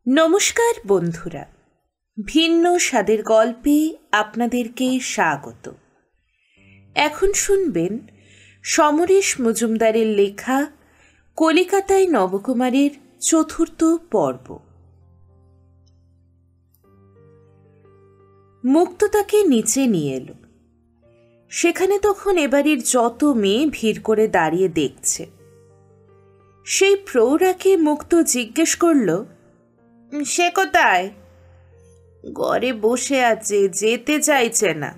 নমস্কার বন্ধুরা, ভিন্ন স্বাদের গল্পে আপনাদেরকে স্বাগত। এখন শুনবেন সমরেশ মজুমদারের লেখা কলিকাতায় নবকুমারের চতুর্থ পর্ব। মুক্ত তাকে নিচে নিয়ে এলো। সেখানে তখন এবাড়ির যত মেয়ে ভিড় করে দাঁড়িয়ে দেখছে। সেই প্রৌঢ়াকে মুক্ত জিজ্ঞেস করল, সে কোথায়? ঘরে বসে আছে, যেতে চাইছে না।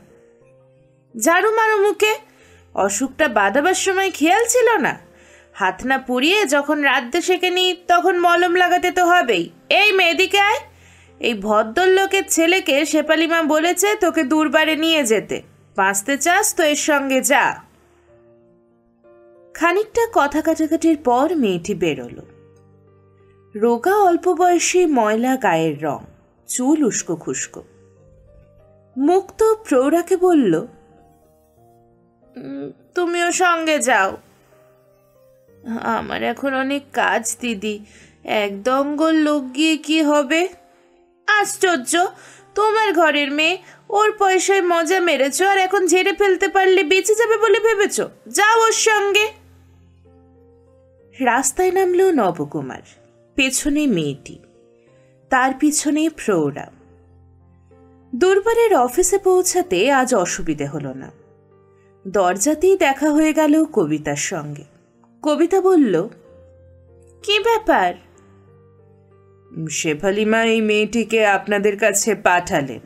ঝাড়ু মারো মুখে, অসুখটা বাঁধাবার সময় খেয়াল ছিল না? হাত না পুড়িয়ে যখন রাঁধতে শেখেনি তখন মলম লাগাতে তো হবেই। এই মেয়েদিকে আয়, এই ভদ্রলোকের ছেলেকে শেফালি মা বলেছে তোকে দূরবারে নিয়ে যেতে। বাঁচতে চাস তো এর সঙ্গে যা। খানিকটা কথা কাটাকাটির পর মেয়েটি বেরোলো। রোগা অল্প বয়সী, ময়লা গায়ের রং, চুল উস্কো খুস্কো। মুক্ত প্রৌঢ়াকে বলল, তুমিও সঙ্গে যাও। আমার এখন অনেক কাজ দিদি, এক দঙ্গল লোক গিয়ে কি হবে? আশ্চর্য, তোমার ঘরের মেয়ে, ওর পয়সায় মজা মেরেছ আর এখন ঝেড়ে ফেলতে পারলে বেঁচে যাবে বলে ভেবেছ? যাও ওর সঙ্গে। রাস্তায় নামলো নবকুমার, পেছনে মেয়েটি, তার পিছনে প্রৌঢ়া। দূরবারের অফিসে পৌঁছাতে আজ অসুবিধে হলো না। দরজাতেই দেখা হয়ে গেল কবিতার সঙ্গে। কবিতা বলল, কি ব্যাপার? শেফালি মা এই মেয়েটিকে আপনাদের কাছে পাঠালেন।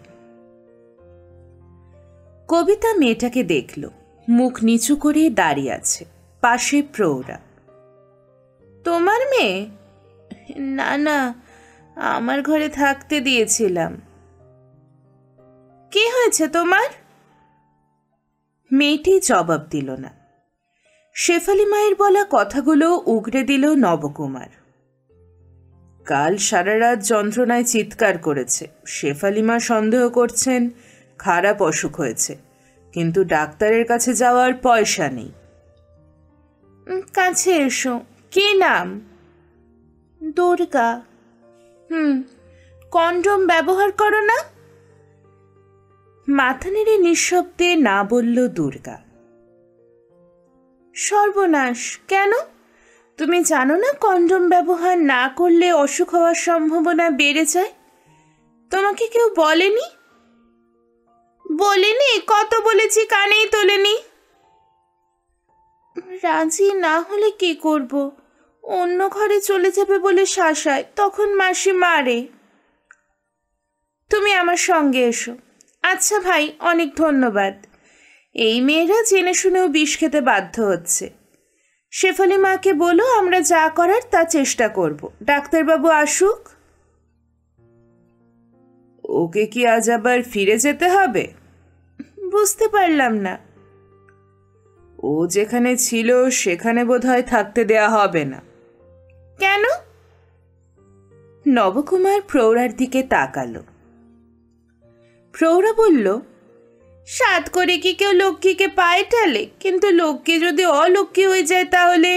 কবিতা মেয়েটাকে দেখল, মুখ নিচু করে দাঁড়িয়ে আছে, পাশে প্রৌঢ়া। তোমার মেয়ে? না না, আমার ঘরে থাকতে দিয়েছিলাম। কি হয়েছে তোমার? মেয়েটি জবাব দিল না। শেফালি মায়ের বলা কথাগুলো উগরে দিল নবকুমার। কাল সারা রাত যন্ত্রণায় চিৎকার করেছে। শেফালি মা সন্দেহ করছেন খারাপ অসুখ হয়েছে, কিন্তু ডাক্তারের কাছে যাওয়ার পয়সা নেই। কাছে এসো। কি নাম? দুর্গা। কন্ডম ব্যবহার করো না? মাথা নেড়ে নিঃশব্দে না বলল দুর্গা। সর্বনাশ, কেন? তুমি জানো না কন্ডম ব্যবহার না করলে অসুখ হওয়ার সম্ভাবনা বেড়ে যায়? তোমাকে কেউ বলেনি? বলেনি? কত বলেছি, কানেই তোলেনি। রাজি না হলে কি করব? অন্য ঘরে চলে যাবে বলে শাসায়, তখন মাসি মারে। তুমি আমার সঙ্গে এসো। আচ্ছা ভাই, অনেক ধন্যবাদ। এই মেয়েরা জেনে শুনেও বিষ খেতে বাধ্য হচ্ছে। শেফালি মাকে বলো আমরা যা করার তা চেষ্টা করব। ডাক্তারবাবু আসুক। ওকে কি আজ আবার ফিরে যেতে হবে? বুঝতে পারলাম না। ও যেখানে ছিল সেখানে বোধহয় থাকতে দেয়া হবে না। কেন? নবকুমার প্রৌঢ়ার দিকে তাকালো। প্রৌঢ়া বলল, সাত করে কি কেউ লক্ষ্মীকে পায়ে ঠেলে? কিন্তু লক্ষ্মী যদি অলক্ষ্মী হয়ে যায় তাহলে?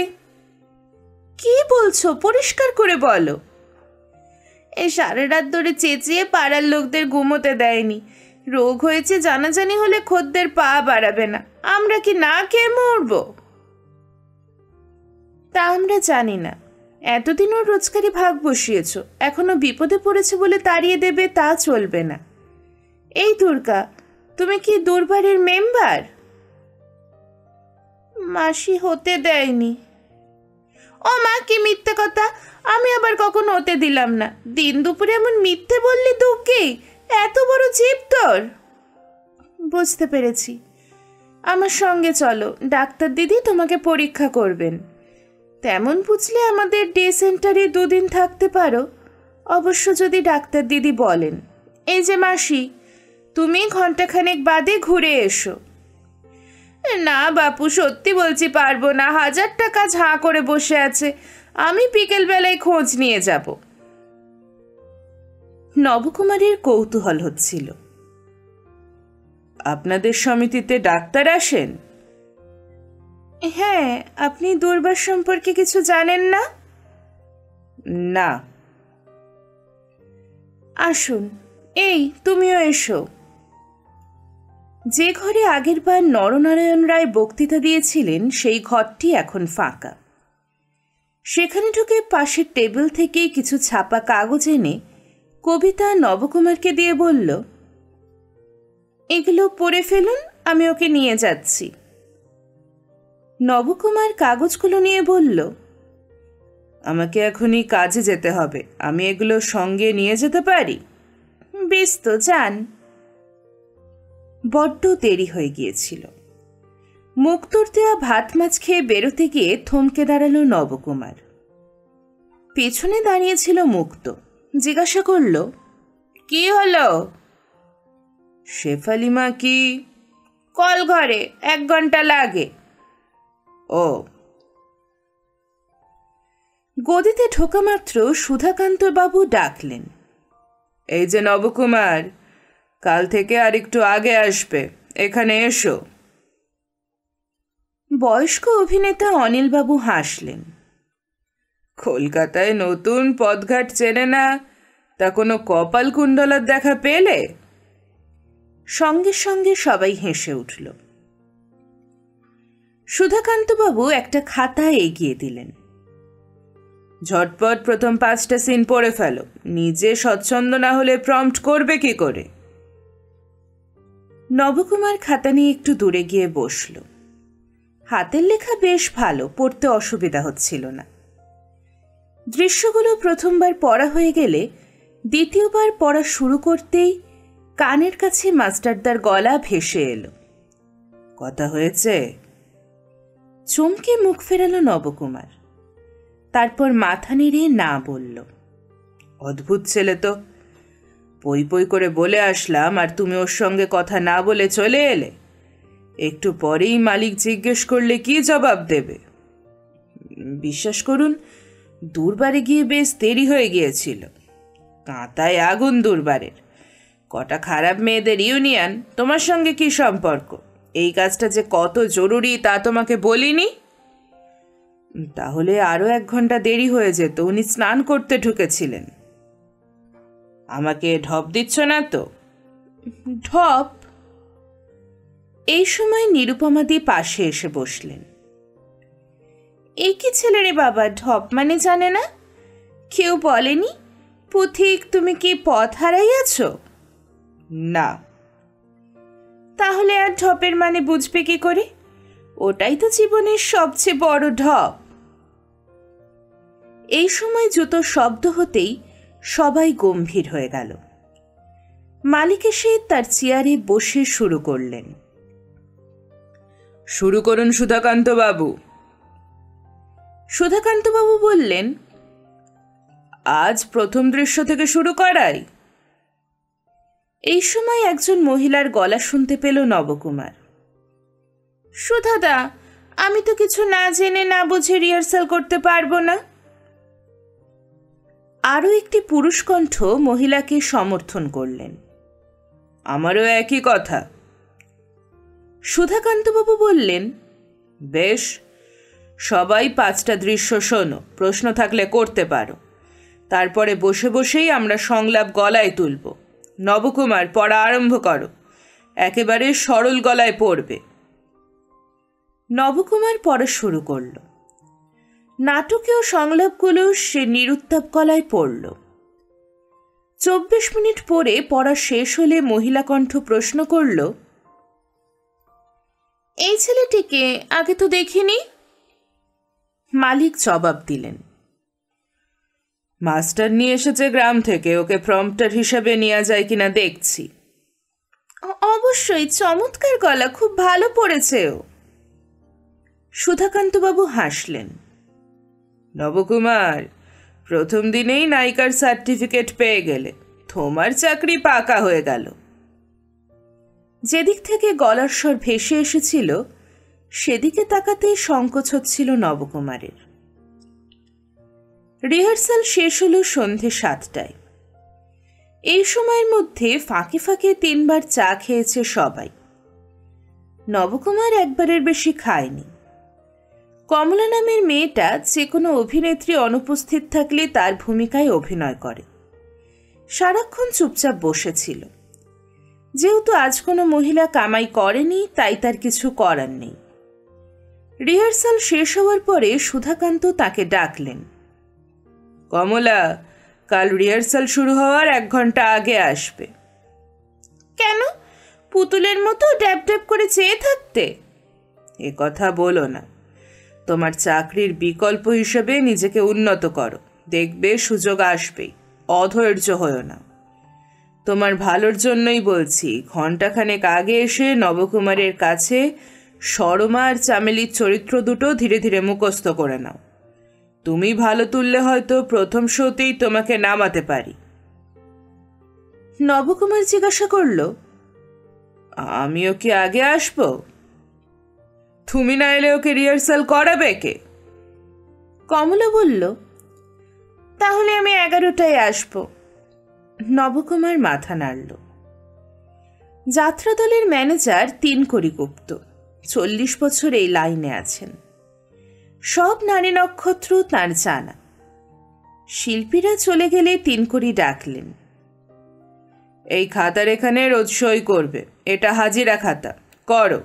কি বলছো, পরিষ্কার করে বলো। এই সারা রাত ধরে চেঁচিয়ে পাড়ার লোকদের ঘুমোতে দেয়নি। রোগ হয়েছে জানাজানি হলে খদ্দের পা বাড়াবে না। আমরা কি না খেয়ে মরব? তা আমরা জানি না। এতদিন ওর রোজগারি ভাগ বসিয়েছ, এখনো বিপদে পড়েছে বলে তাড়িয়ে দেবে তা চলবে না। এই দুর্গা, তুমি কি দূরবারের মেম্বার? মাসি হতে দেয়নি। ও মা, কি মিথ্যে কথা! আমি আবার কখনো হতে দিলাম না। দিন দুপুরে এমন মিথ্যে বললি তোকে? এত বড় জিভ তোর! বুঝতে পেরেছি। আমার সঙ্গে চলো, ডাক্তার দিদি তোমাকে পরীক্ষা করবেন। তেমন বুঝলে আমাদের ডে সেন্টারে 2 দিন থাকতে পারো, অবশ্য যদি ডাক্তার দিদি বলেন। এই যে মাসি, তুমি ঘন্টাখানেক বাদে ঘুরে এসো। না বাপু, সত্যি বলছি পারবো না। 1000 টাকা ঝাঁ করে বসে আছে, আমি বিকেলবেলায় খোঁজ নিয়ে যাব। নবকুমারের কৌতূহল হচ্ছিল। আপনাদের সমিতিতে ডাক্তার আসেন? হ্যাঁ। আপনি দুর্বার সম্পর্কে কিছু জানেন না? না। আসুন, এই তুমিও এসো। যে ঘরে আগেরবার নরনারায়ণ রায় বক্তৃতা দিয়েছিলেন সেই ঘরটি এখন ফাঁকা। সেখানে ঢুকে পাশের টেবিল থেকে কিছু ছাপা কাগজ এনে কবিতা নবকুমারকে দিয়ে বলল, এগুলো পড়ে ফেলুন, আমি ওকে নিয়ে যাচ্ছি। নবকুমার কাগজগুলো নিয়ে বলল, আমাকে এখনই কাজে যেতে হবে, আমি এগুলো সঙ্গে নিয়ে যেতে পারি? বেশ তো, যান। বড্ড দেরি হয়ে গিয়েছিল। মুক্তোর দেওয়া ভাত মাছ খেয়ে বেরোতে গিয়ে থমকে দাঁড়ালো নবকুমার। পেছনে দাঁড়িয়েছিল মুক্ত। জিজ্ঞাসা করল, কি হলো? শেফালিমা কি? কল ঘরে, 1 ঘন্টা লাগে। ও। গদিতে ঢোকা মাত্র সুধাকান্ত বাবু ডাকলেন, এই যে নবকুমার, কাল থেকে আর একটু আগে আসবে, এখানে এসো। বয়স্ক অভিনেতা অনিলবাবু হাসলেন। কলকাতায় নতুন পথঘাট চেনে না, তা কোনো কপাল কুণ্ডলার দেখা পেলে? সঙ্গে সঙ্গে সবাই হেসে উঠল। সুধাকান্তবাবু একটা খাতা এগিয়ে দিলেন। ঝটপট প্রথম 5টা সিন পড়ে ফেলো, নিজে স্বচ্ছন্দ না হলে প্রম্পট করবে কি করে? নবকুমার খাতা নিয়ে একটু দূরে গিয়ে বসল। হাতের লেখা বেশ ভালো, পড়তে অসুবিধা হচ্ছিল না। দৃশ্যগুলো প্রথমবার পড়া হয়ে গেলে দ্বিতীয়বার পড়া শুরু করতেই কানের কাছে মাস্টারদার গলা ভেসে এলো, কথা হয়েছে? চমকে মুখ ফেরালো নবকুমার। তারপর মাথা নেড়ে না বলল। অদ্ভুত ছেলে তো, পই পই করে বলে আসলাম আর তুমি ওর সঙ্গে কথা না বলে চলে এলে। একটু পরেই মালিক জিজ্ঞেস করলে কি জবাব দেবে? বিশ্বাস করুন, দূরবারে গিয়ে বেশ দেরি হয়ে গিয়েছিল। কাঁটায় আগুন দূরবারের। কটা খারাপ মেয়েদের ইউনিয়ন, তোমার সঙ্গে কি সম্পর্ক? এই কাজটা যে কত জরুরি তা তোমাকে বলিনি? তাহলে আরো 1 ঘন্টা দেরি হয়ে যেত, উনি স্নান করতে ঢুকেছিলেন। আমাকে ঢপ দিচ্ছ না তো? ঢপ? এই সময় নিরুপমাদি পাশে এসে বসলেন। এই কি ছেলে রে বাবা, ঢপ মানে জানে না? কেউ বলেনি? পথিক, তুমি কি পথ হারাইয়াছ? না। তাহলে আর ঢপের মানে বুঝবে কি করে? ওটাই তো জীবনের সবচেয়ে বড় ঢপ। এই সময় জুতো শব্দ হতেই সবাই গম্ভীর হয়ে গেল। মালিক এসে তার চেয়ারে বসে শুরু করলেন। শুরু করুন সুধাকান্ত বাবু। সুধাকান্ত বাবু বললেন, আজ প্রথম দৃশ্য থেকে শুরু করাই। এই সময় একজন মহিলার গলা শুনতে পেল নবকুমার। সুধাদা, আমি তো কিছু না জেনে না বুঝে রিহার্সাল করতে পারবো না। আরও একটি পুরুষ কণ্ঠ মহিলাকে সমর্থন করলেন। আমারও একই কথা। সুধাকান্তবাবু বললেন, বেশ, সবাই 5টা দৃশ্য শোনো, প্রশ্ন থাকলে করতে পারো। তারপরে বসে বসেই আমরা সংলাপ গলায় তুলব। নবকুমার, পড়া আরম্ভ করো, একেবারে সরল গলায় পড়বে। নবকুমার পড়া শুরু করল। নাটকীয় সংলাপগুলো সে নিরুত্তাপ গলায় পড়ল। 24 মিনিট পরে পড়া শেষ হলে মহিলা কণ্ঠ প্রশ্ন করল, এই ছেলেটিকে আগে তো দেখিনি। মালিক জবাব দিলেন, মাস্টার নিয়ে এসেছে গ্রাম থেকে, ওকে প্রম্পটার হিসাবে নেওয়া যায় কিনা দেখছি। অবশ্যই, চমৎকার গলা, খুব ভালো পড়েছে ও। সুধাকান্তবাবু হাসলেন। নবকুমার, প্রথম দিনেই নায়িকার সার্টিফিকেট পেয়ে গেলে, তোমার চাকরি পাকা হয়ে গেল। যেদিক থেকে গলার স্বর ভেসে এসেছিল সেদিকে তাকাতেই সংকোচ হচ্ছিল নবকুমারের। রিহার্সাল শেষ হলো সন্ধে 7টায়। এই সময়ের মধ্যে ফাঁকে ফাঁকে 3বার চা খেয়েছে সবাই। নবকুমার একবারের বেশি খায়নি। কমলা নামের মেয়েটা যে কোনো অভিনেত্রী অনুপস্থিত থাকলে তার ভূমিকায় অভিনয় করে। সারাক্ষণ চুপচাপ বসেছিল। যেহেতু আজ কোনো মহিলা কামাই করেনি, তাই তার কিছু করার নেই। রিহার্সাল শেষ হওয়ার পরে সুধাকান্ত তাকে ডাকলেন। কমলা, কাল রিহার্সাল শুরু হওয়ার 1 ঘন্টা আগে আসবে। কেন, পুতুলের মতো ড্যাব ড্যাব করে চেয়ে থাকতে? এ কথা বলো না। তোমার চাকরির বিকল্প হিসেবে নিজেকে উন্নত করো, দেখবে সুযোগ আসবেই। অধৈর্য হও না। তোমার ভালোর জন্যই বলছি, ঘণ্টাখানেক আগে এসে নবকুমারের কাছে সরমা আর চামেলির চরিত্র দুটো ধীরে ধীরে মুখস্থ করে নাও। তুমি ভালো তুললে হয়তো প্রথম শোতেই তোমাকে নামাতে পারি। নবকুমার জিজ্ঞাসা করল, আমিও কি আগে আসব? তুমি না এলে ওকে রিহার্সাল করাবে কে? কমলা বলল, তাহলে আমি 11টায় আসব। নবকুমার মাথা নাড়ল। যাত্রা দলের ম্যানেজার তিনকড়ি গুপ্ত, 40 বছর এই লাইনে আছেন। সব নারী নক্ষত্র তাঁর জানা। শিল্পীরা চলে গেলে তিনকড়ি ডাকলেন, এই খাতার এখানে রোজ সই করবে, এটা হাজিরা খাতা, করো।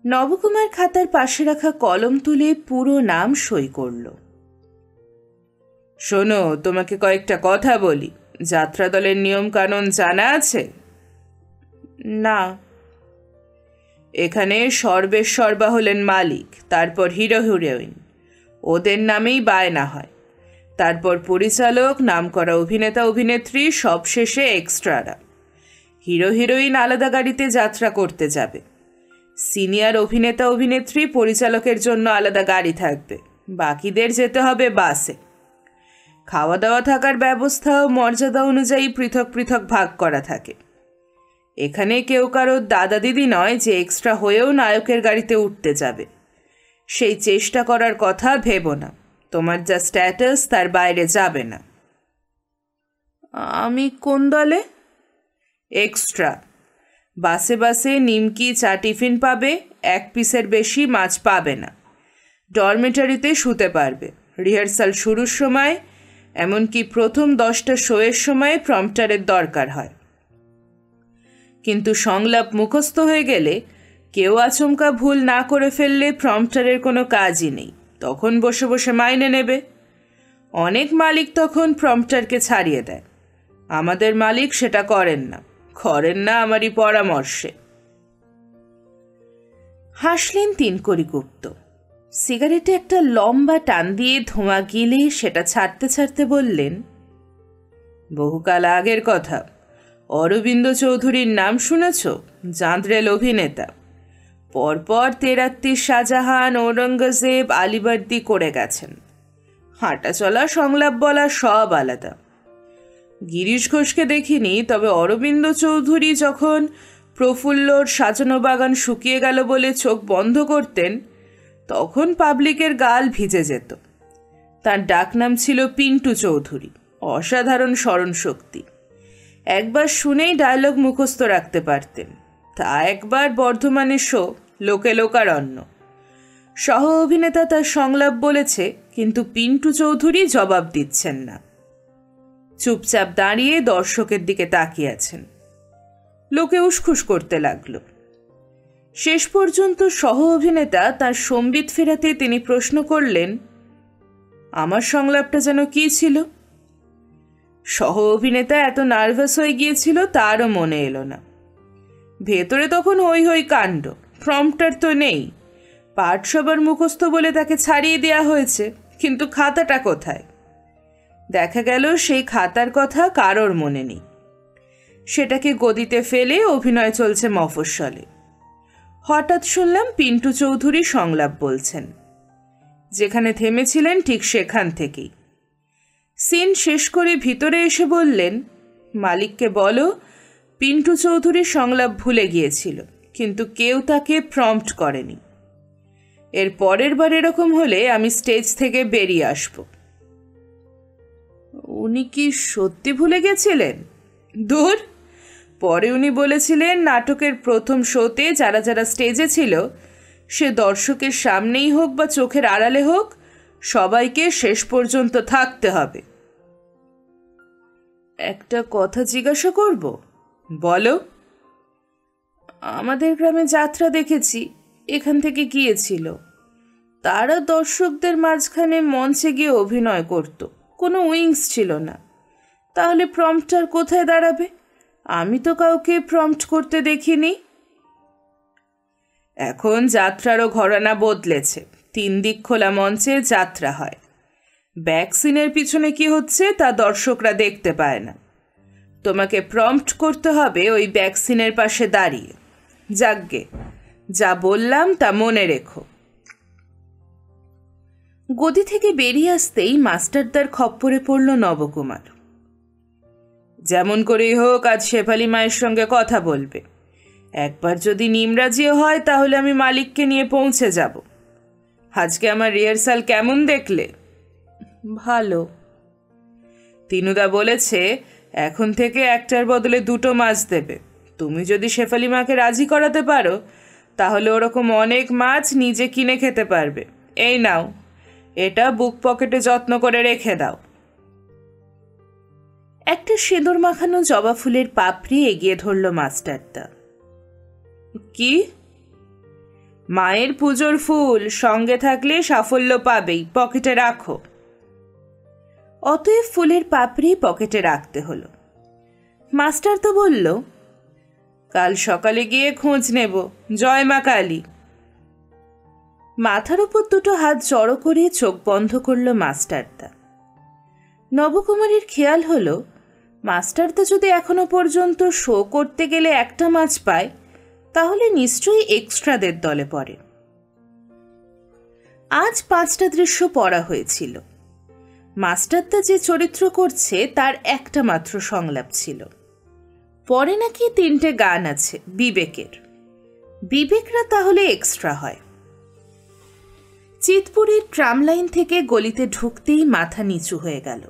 নবকুমার খাতার পাশে রাখা কলম তুলে পুরো নাম সই করল। শোনো, তোমাকে কয়েকটা কথা বলি। যাত্রা দলের নিয়ম কানুন জানা আছে? না। এখানে সর্বেশ্বরবা হলেন মালিক, তারপর হিরো হিরোইন, ওদের নামেই বায়না হয়। তারপর পরিচালক, নামকরা অভিনেতা অভিনেত্রী, সবশেষে এক্সট্রারা। হিরো হিরোইন আলাদা গাড়িতে যাত্রা করতে যাবে। সিনিয়র অভিনেতা অভিনেত্রী, পরিচালকের জন্য আলাদা গাড়ি থাকবে, বাকিদের যেতে হবে বাসে। খাওয়া দাওয়া থাকার ব্যবস্থা ও মর্যাদা অনুযায়ী পৃথক পৃথক ভাগ করা থাকে। এখানে কেউ কারো দাদা দিদি নয় যে এক্সট্রা হয়েও নায়কের গাড়িতে উঠতে যাবে। সেই চেষ্টা করার কথা ভেবো না। তোমার যা স্ট্যাটাস তার বাইরে যাবে না। আমি কোন দলে? এক্সট্রা। বাসে বাসে নিমকি, চা, টিফিন পাবে, 1 পিসের বেশি মাছ পাবে না। ডরমিটরিতে শুতে পারবে। রিহার্সাল শুরুর সময়, এমনকি প্রথম 10টা শোয়ের সময় প্রম্পটারের দরকার হয়। কিন্তু সংলাপ মুখস্থ হয়ে গেলে, কেউ আচমকা ভুল না করে ফেললে প্রম্পটারের কোনো কাজই নেই, তখন বসে বসে মাইনে নেবে। অনেক মালিক তখন প্রম্পটারকে ছাড়িয়ে দেয়। আমাদের মালিক সেটা করেন না আমারই পরামর্শে। হাসলেন তিনকড়ি গুপ্ত। সিগারেটে একটা লম্বা টান দিয়ে ধোঁয়া গিলে সেটা ছাড়তে ছাড়তে বললেন, বহুকাল আগের কথা। অরবিন্দ চৌধুরীর নাম শুনেছ? জাঁদরেল অভিনেতা। পরপর 'তেরাত্তি', শাহজাহান, ঔরঙ্গজেব, আলিবর্দি করে গেছেন। হাঁটা চলা, সংলাপ বলা সব আলাদা। গিরিশ ঘোষকে দেখিনি, তবে অরবিন্দ চৌধুরী যখন প্রফুল্লর সাজানো বাগান শুকিয়ে গেল বলে চোখ বন্ধ করতেন, তখন পাবলিকের গাল ভিজে যেত। তার ডাকনাম ছিল পিন্টু চৌধুরী। অসাধারণ স্মরণশক্তি। একবার শুনেই ডায়লগ মুখস্থ রাখতে পারতেন। তা একবার বর্ধমানের শো লোকে লোকারণ্য। সহ অভিনেতা তার সংলাপ বলেছে, কিন্তু পিন্টু চৌধুরী জবাব দিচ্ছেন না। চুপচাপ দাঁড়িয়ে দর্শকের দিকে তাকিয়ে আছেন। লোকে উসখুস করতে লাগলো। শেষ পর্যন্ত সহ অভিনেতা তার সম্বিত ফেরাতে তিনি প্রশ্ন করলেন, আমার সংলাপটা যেন কি ছিল? সহ অভিনেতা এত নার্ভাস হয়ে গিয়েছিল তারও মনে এলো না। ভেতরে তখন হই হই কাণ্ড। প্রম্পটার তো নেই। পাঠ সবার মুখস্থ বলে তাকে ছাড়িয়ে দেওয়া হয়েছে, কিন্তু খাতাটা কোথায়? দেখা গেল সেই খাতার কথা কারোর মনে নেই। সেটাকে গদিতে ফেলে অভিনয় চলছে মফস্বলে। হঠাৎ শুনলাম পিন্টু চৌধুরী সংলাপ বলছেন। যেখানে থেমেছিলেন ঠিক সেখান থেকেই। সিন শেষ করে ভিতরে এসে বললেন, মালিককে বলো পিন্টু চৌধুরী সংলাপ ভুলে গিয়েছিল, কিন্তু কেউ তাকে প্রম্পট করেনি। এর পরের বার এরকম হলে আমি স্টেজ থেকে বেরিয়ে আসব। উনি কি সত্যি ভুলে গেছিলেন? দূর, পরে উনি বলেছিলেন নাটকের প্রথম শোতে যারা যারা স্টেজে ছিল, সে দর্শকের সামনেই হোক বা চোখের আড়ালে হোক, সবাইকে শেষ পর্যন্ত থাকতে হবে। একটা কথা জিজ্ঞাসা করব? বলো। আমাদের গ্রামে যাত্রা দেখেছি, এখান থেকে গিয়েছিল। তারা দর্শকদের মাঝখানে মঞ্চে গিয়ে অভিনয় করত, কোনো উইংস ছিল না। তাহলে প্রম্পটার কোথায় দাঁড়াবে? আমি তো কাউকে প্রম্পট করতে দেখিনি। এখন যাত্রারও ঘরানা বদলেছে, 3 দিক খোলা মঞ্চে যাত্রা হয়। ব্যাকসিনের পিছনে কি হচ্ছে তা দর্শকরা দেখতে পায় না। তোমাকে প্রম্পট করতে হবে ওই ব্যাকসিনের পাশে দাঁড়িয়ে। যাকগে, যা বললাম তা মনে রেখো। গদি থেকে বেরিয়ে আসতেই মাস্টারদার খপ্পরে পড়ল নবকুমার। যেমন করেই হোক আজ শেফালি মায়ের সঙ্গে কথা বলবে। একবার যদি নিমরাজিও হয় তাহলে আমি মালিককে নিয়ে পৌঁছে যাব। আজকে আমার রিহার্সাল কেমন দেখলে? ভালো। তিনুদা বলেছে এখন থেকে একটার বদলে 2টো মাছ দেবে। তুমি যদি শেফালি মাকে রাজি করাতে পারো তাহলে ওরকম অনেক মাছ নিজে কিনে খেতে পারবে। এই নাও, এটা বুক পকেটে যত্ন করে রেখে দাও। একটা সিঁদুর মাখানো জবা ফুলের পাপড়ি এগিয়ে ধরল মাস্টারদা। কি? মায়ের পুজোর ফুল, সঙ্গে থাকলে সাফল্য পাবেই, পকেটে রাখো। অতএব ফুলের পাপড়ি পকেটে রাখতে হলো। মাস্টারদা বলল, কাল সকালে গিয়ে খোঁজ নেব। জয় মা কালী। মাথার উপর 2টো হাত জড়ো করে চোখ বন্ধ করল মাস্টারদা। নবকুমারীর খেয়াল হলো মাস্টারদা যদি এখনো পর্যন্ত শো করতে গেলে একটা মাছ পায় তাহলে নিশ্চয়ই এক্সট্রাদের দলে পড়ে। আজ 5টা দৃশ্য পড়া হয়েছিল। মাস্টারদা যে চরিত্র করছে তার একটা মাত্র সংলাপ ছিল। পরে নাকি 3টে গান আছে বিবেকের। বিবেকরা তাহলে এক্সট্রা হয়। চিতপুরের ট্রাম লাইন থেকে গলিতে ঢুকতেই মাথা নিচু হয়ে গেল।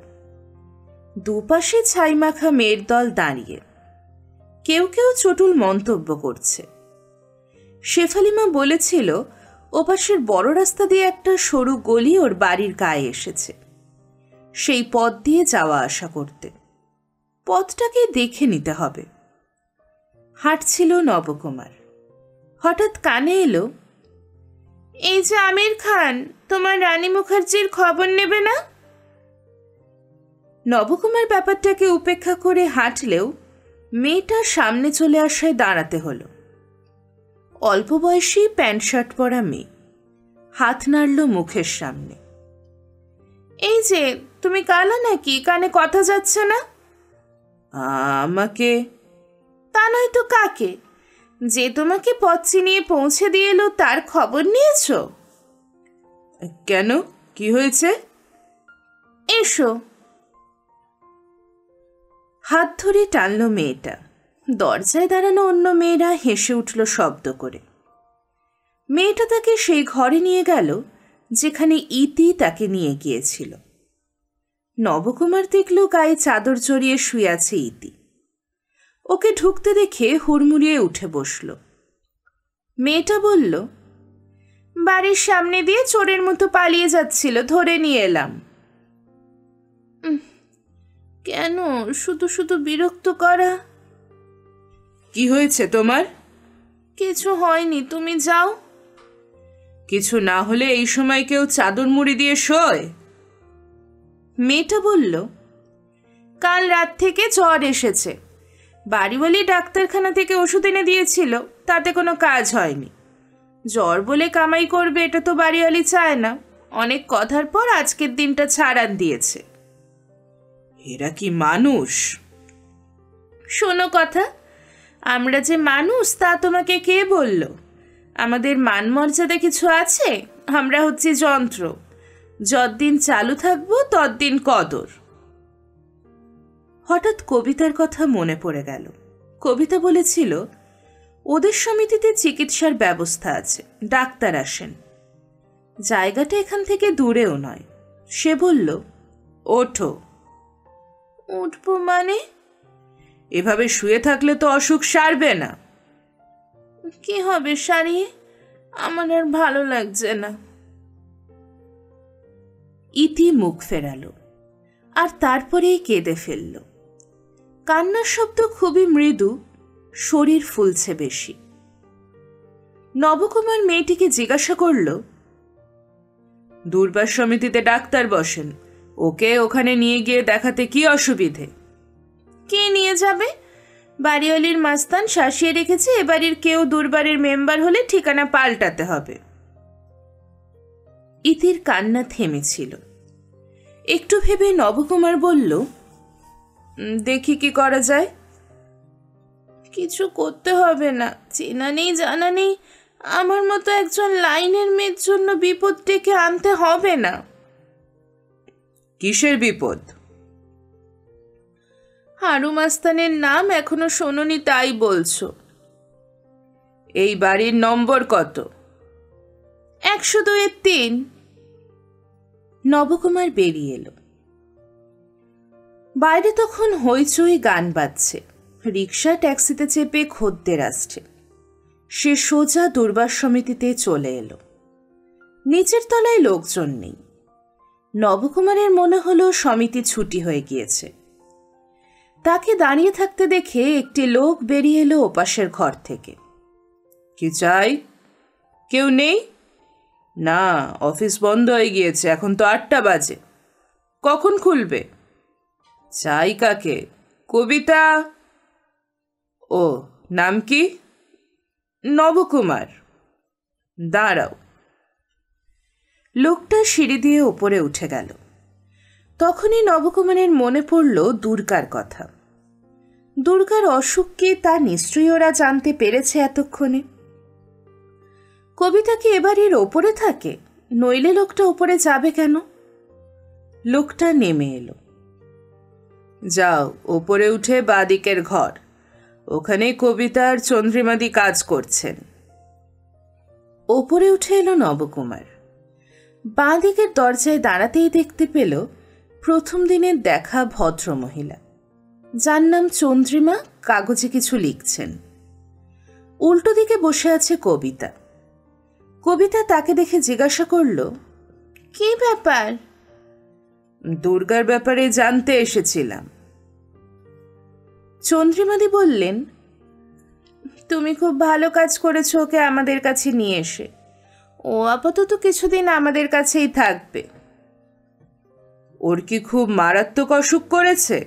দুপাশে ছাইমাখা মেয়ের দল দাঁড়িয়ে, কেউ কেউ চটুল মন্তব্য করছে। শেফালিমা বলেছিল ওপাশের বড় রাস্তা দিয়ে একটা সরু গলি ওর বাড়ির গায়ে এসেছে, সেই পথ দিয়ে যাওয়া আসা করতে। পথটাকে দেখে নিতে হবে। হাঁটছিল নবকুমার। হঠাৎ কানে এলো, এই যে আমির খান, তোমার রানী মুখার্জির খবর নেবে না? নবকুমার ব্যাপারটাকে উপেক্ষা করে হাঁটলেও মেয়েটা সামনে চলে আসায় দাঁড়াতে হলো। অল্প বয়সী প্যান্ট শার্ট পরা মেয়ে, হাত নাড়ল মুখের সামনে। এই যে, তুমি কালা নাকি? কানে কথা যাচ্ছে না? আমাকে? তা নয়তো কাকে? যে তোমাকে পথ চিনিয়ে পৌঁছে দিয়ে এলো তার খবর নিয়েছ? কেন, কি হয়েছে? এসো। হাত ধরে টানল মেয়েটা। দরজায় দাঁড়ানো অন্য মেয়েরা হেসে উঠল শব্দ করে। মেয়েটা তাকে সেই ঘরে নিয়ে গেল যেখানে ইতি তাকে নিয়ে গিয়েছিল। নবকুমার দেখল গায়ে চাদর জড়িয়ে শুয়ে আছে ইতি। ওকে ঢুকতে দেখে হুড়মুড়িয়ে উঠে বসল। মেয়েটা বলল, বাড়ির সামনে দিয়ে চোরের মতো পালিয়ে যাচ্ছিল, ধরে নিয়ে এলাম। কেন শুধু শুধু বিরক্ত করা? কি হয়েছে তোমার? কিছু হয়নি, তুমি যাও। কিছু না হলে এই সময় কেউ চাদর মুড়ি দিয়ে শোয়? মেয়েটা বলল, কাল রাত থেকে জ্বর এসেছে। বাড়িওয়ালি ডাক্তারখানা থেকে ওষুধ এনে দিয়েছিল, তাতে কোনো কাজ হয়নি। জ্বর বলে কামাই করবে এটা তো বাড়িওয়ালি চায় না। অনেক কথার পর আজকের দিনটা ছাড়ান দিয়েছে। এরা কি মানুষ? শোনো কথা, আমরা যে মানুষ তা তোমাকে কে বলল? আমাদের মান মর্যাদা কিছু আছে? আমরা হচ্ছি যন্ত্র। যতদিন চালু থাকবো ততদিন কদর। হঠাৎ কবিতার কথা মনে পড়ে গেল। কবিতা বলেছিল ওদের সমিতিতে চিকিৎসার ব্যবস্থা আছে, ডাক্তার আসেন। জায়গাটা এখান থেকে দূরেও নয়। সে বলল, ওঠো। উঠবো মানে? এভাবে শুয়ে থাকলে তো অসুখ সারবে না। কি হবে সারিয়ে? আমার আর ভালো লাগছে না। ইতি মুখ ফেরালো আর তারপরেই কেঁদে ফেলল। কান্নার শব্দ খুবই মৃদু, শরীর ফুলছে বেশি। নবকুমার মেয়েটিকে জিজ্ঞাসা করল, দূরবার সমিতিতে ডাক্তার বসেন, ওকে ওখানে নিয়ে গিয়ে দেখাতে কি অসুবিধে? কে নিয়ে যাবে? বাড়িওয়ালির মাস্তান শাসিয়ে রেখেছে এ বাড়ির কেউ দূরবারের মেম্বার হলে ঠিকানা পাল্টাতে হবে। ইতির কান্না থেমেছিল। একটু ভেবে নবকুমার বলল, দেখি কি করা যায়। কিছু করতে হবে না, চেনা নেই জানা নেই আমার মতো একজন লাইনের মেয়ের জন্য বিপদ ডেকে আনতে হবে না। কিসের বিপদ? হারু মাস্তানের নাম এখনো শোনোনি তাই বলছো? এই বাড়ির নম্বর কত? 102-3। নবকুমার বেরিয়ে এলো। বাইরে তখন হইচই, গান বাজছে, রিক্সা ট্যাক্সিতে চেপে খদ্দের আসছে। সে সোজা দূরবার সমিতিতে চলে এলো। নিচের তলায় লোকজন নেই। নবকুমারের মনে হলো সমিতি ছুটি হয়ে গিয়েছে। তাকে দাঁড়িয়ে থাকতে দেখে একটি লোক বেরিয়ে এলো ওপাশের ঘর থেকে। কি চাই? কেউ নেই? না, অফিস বন্ধ হয়ে গিয়েছে, এখন তো 8টা বাজে। কখন খুলবে? চাই কাকে? কবিতা। ও, নাম কি? নবকুমার। দাঁড়াও। লোকটা সিঁড়ি দিয়ে উপরে উঠে গেল। তখনই নবকুমারের মনে পড়ল দুর্গার কথা। দুর্গার অসুখ কি তা নিশ্চয়ই ওরা জানতে পেরেছে এতক্ষণে। কবিতা কি এবারের ওপরে থাকে? নইলে লোকটা ওপরে যাবে কেন? লোকটা নেমে এলো। যাও, ওপরে উঠে বাদিকের ঘর, ওখানে কবিতা আর চন্দ্রিমাদি কাজ করছেন। ওপরে উঠে এলো নবকুমার। বাঁ দিকের দরজায় দাঁড়াতেই দেখতে পেল প্রথম দিনের দেখা ভদ্রমহিলা, যার নাম চন্দ্রিমা, কাগজে কিছু লিখছেন। উল্টো দিকে বসে আছে কবিতা। কবিতা তাকে দেখে জিজ্ঞাসা করল, কি ব্যাপার? দুর্গার ব্যাপারে জানতে এসেছিলাম। চন্দ্রিমাদি বললেন, তুমি খুব ভালো কাজ করেছো ওকে আমাদের কাছে নিয়ে এসে। ও আপাতত কিছুদিন আমাদের কাছেই থাকবে। ওর কি খুব মারাত্মক অসুখ করেছে?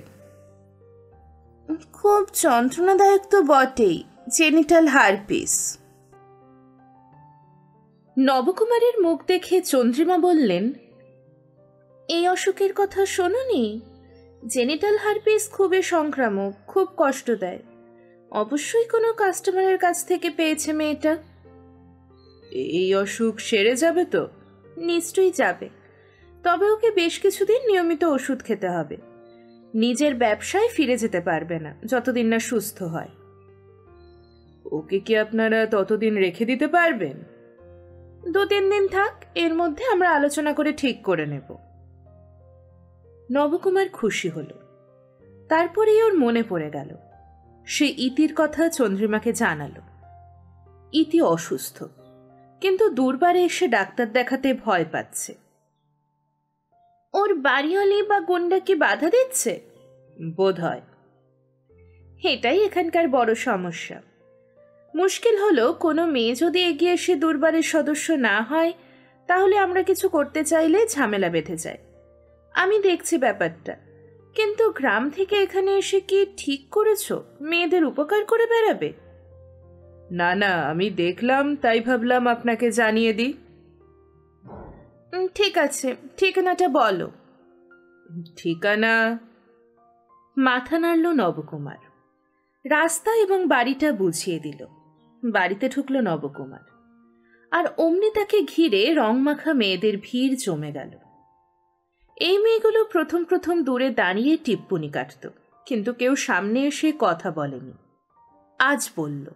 খুব যন্ত্রণাদায়ক তো বটেই, জেনিটাল হারপিস। নবকুমারের মুখ দেখে চন্দ্রিমা বললেন, এই অসুখের কথা শোনোনি? জেনিটাল হারপিস খুবই সংক্রামক, খুব কষ্ট দেয়। অবশ্যই কোনো কাস্টমারের কাছ থেকে পেয়েছে মেয়েটা। এই অসুখ সেরে যাবে তো? নিশ্চয়ই যাবে, তবে ওকে বেশ কিছুদিন নিয়মিত ওষুধ খেতে হবে। নিজের ব্যবসায় ফিরে যেতে পারবে না যতদিন না সুস্থ হয়। ওকে কি আপনারা ততদিন রেখে দিতে পারবেন? 2-3 দিন থাক, এর মধ্যে আমরা আলোচনা করে ঠিক করে নেব। নবকুমার খুশি হল। তারপরেই ওর মনে পড়ে গেল, সে ইতির কথা চন্দ্রিমাকে জানালো। ইতি অসুস্থ, কিন্তু দূরবারে এসে ডাক্তার দেখাতে ভয় পাচ্ছে। ওর বাড়িওয়ালি বা গুন্ডা কি বাধা দিচ্ছে? বোধ হয়। এটাই এখানকার বড় সমস্যা। মুশকিল হলো, কোনো মেয়ে যদি এগিয়ে এসে দূরবারের সদস্য না হয়, তাহলে আমরা কিছু করতে চাইলে ঝামেলা বেঁধে যায়। আমি দেখছি ব্যাপারটা, কিন্তু গ্রাম থেকে এখানে এসে কি ঠিক করেছো মেয়েদের উপকার করে বেড়াবে? না না, আমি দেখলাম তাই ভাবলাম আপনাকে জানিয়ে দিই। ঠিক আছে, ঠিকানাটা বলো। ঠিকানা? মাথা নাড়ল নবকুমার। রাস্তা এবং বাড়িটা বুঝিয়ে দিল। বাড়িতে ঢুকল নবকুমার, আর অমনি তাকে ঘিরে রংমাখা মেয়েদের ভিড় জমে গেল। এই মেয়েগুলো প্রথম প্রথম দূরে দাঁড়িয়ে টিপ্পনি কাটত, কিন্তু কেউ সামনে এসে কথা বলেনি। আজ বলল,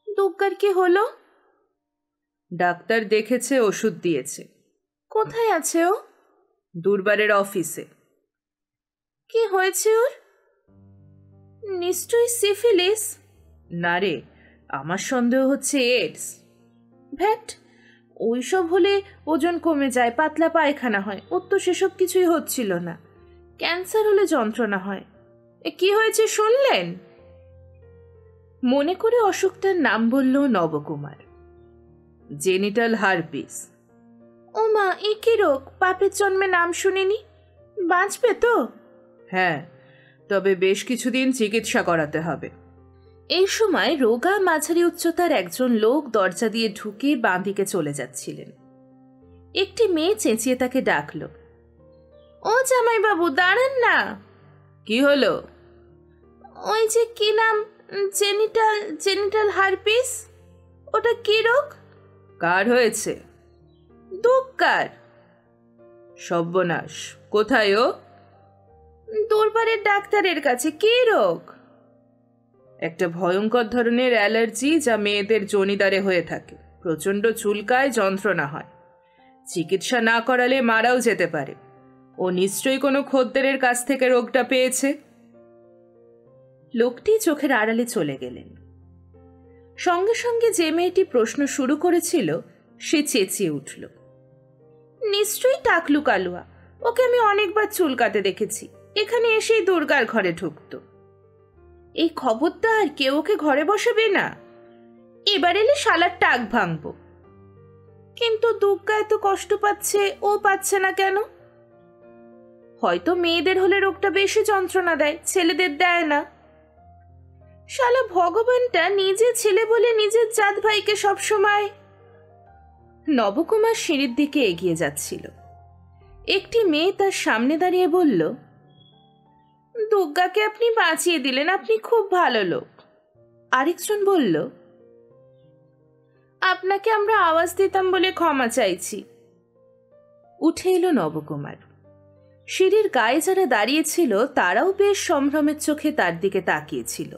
দুর্গার কি হলো? ডাক্তার দেখেছে, ওষুধ দিয়েছে। কোথায় আছে ও? দূরবারের অফিসে। কি হয়েছে ওর? নিশ্চয়ই সিফিলিস। না রে, আমার সন্দেহ হচ্ছে এডস। ভ্যাট, ওইসব হলে ওজন কমে যায়, পাতলা পায়খানা হয়। ওর তো সেসব কিছুই হচ্ছিল না। ক্যান্সার হলে যন্ত্রণা হয়। কি হয়েছে শুনলেন? মনে করে অশোকটার নাম বলল নবকুমার। Genital herpes. ও মা, এ কি রোগ? বাপের জন্মে নাম শুনিনি। বাঁচবে তো? হ্যাঁ, তবে বেশ কিছুদিন চিকিৎসা করাতে হবে। এই সময় রোগা মাঝারি উচ্চতার একজন লোক দরজা দিয়ে ঢুকে বাঁ দিকে চলে যাচ্ছিলেন। একটি মেয়ে চেঁচিয়ে তাকে ডাকল, ও জামাইবাবু দাঁড়ান না। কি হলো? ওই যে কি নাম, জেনিটাল জেনিটাল হারপিস। ওটা কি রোগ? কার হয়েছে? দুঃকার। সর্বনাশ, কোথায় ও? দূরপাড়ের ডাক্তারের কাছে। কি রোগ? একটা ভয়ঙ্কর ধরনের অ্যালার্জি যা মেয়েদের যোনিদ্বারে হয়ে থাকে। প্রচণ্ড চুলকায়, যন্ত্রণা হয়। চিকিৎসা না করালে মারাও যেতে পারে। ও নিশ্চয়ই কোনো খদ্দেরের কাছ থেকে রোগটা পেয়েছে। লোকটি চোখের আড়ালে চলে গেলেন। সঙ্গে সঙ্গে যে মেয়েটি প্রশ্ন শুরু করেছিল সে চেঁচিয়ে উঠল, নিশ্চয়ই টাকলু কালুয়া। ওকে আমি অনেকবার চুলকাতে দেখেছি। এখানে এসেই দুর্গার ঘরে ঢুকত। এই খবরদার কেউ ওকে ঘরে বসাবে না। এবার এলে শালার টাক ভাঙব। কিন্তু দুর্গা এত কষ্ট পাচ্ছে, ও পাচ্ছে না কেন? হয়তো মেয়েদের হলে রোগটা বেশি যন্ত্রণা দেয়, ছেলেদের দেয় না। শালা ভগবানটা নিজে ছেলে বলে নিজের জাত ভাইকে সবসময়। নবকুমার সিঁড়ির দিকে এগিয়ে যাচ্ছিল। একটি মেয়ে তার সামনে দাঁড়িয়ে বলল, দুর্গাকে আপনি বাঁচিয়ে দিলেন, আপনি খুব ভালো লোক। আরেকজন বলল, আপনাকে আমরা আওয়াজ দিতাম বলে ক্ষমা চাইছি। উঠে এলো নবকুমার। সিঁড়ির গায়ে যারা দাঁড়িয়েছিল তারাও বেশ সম্ভ্রমের চোখে তার দিকে তাকিয়েছিল।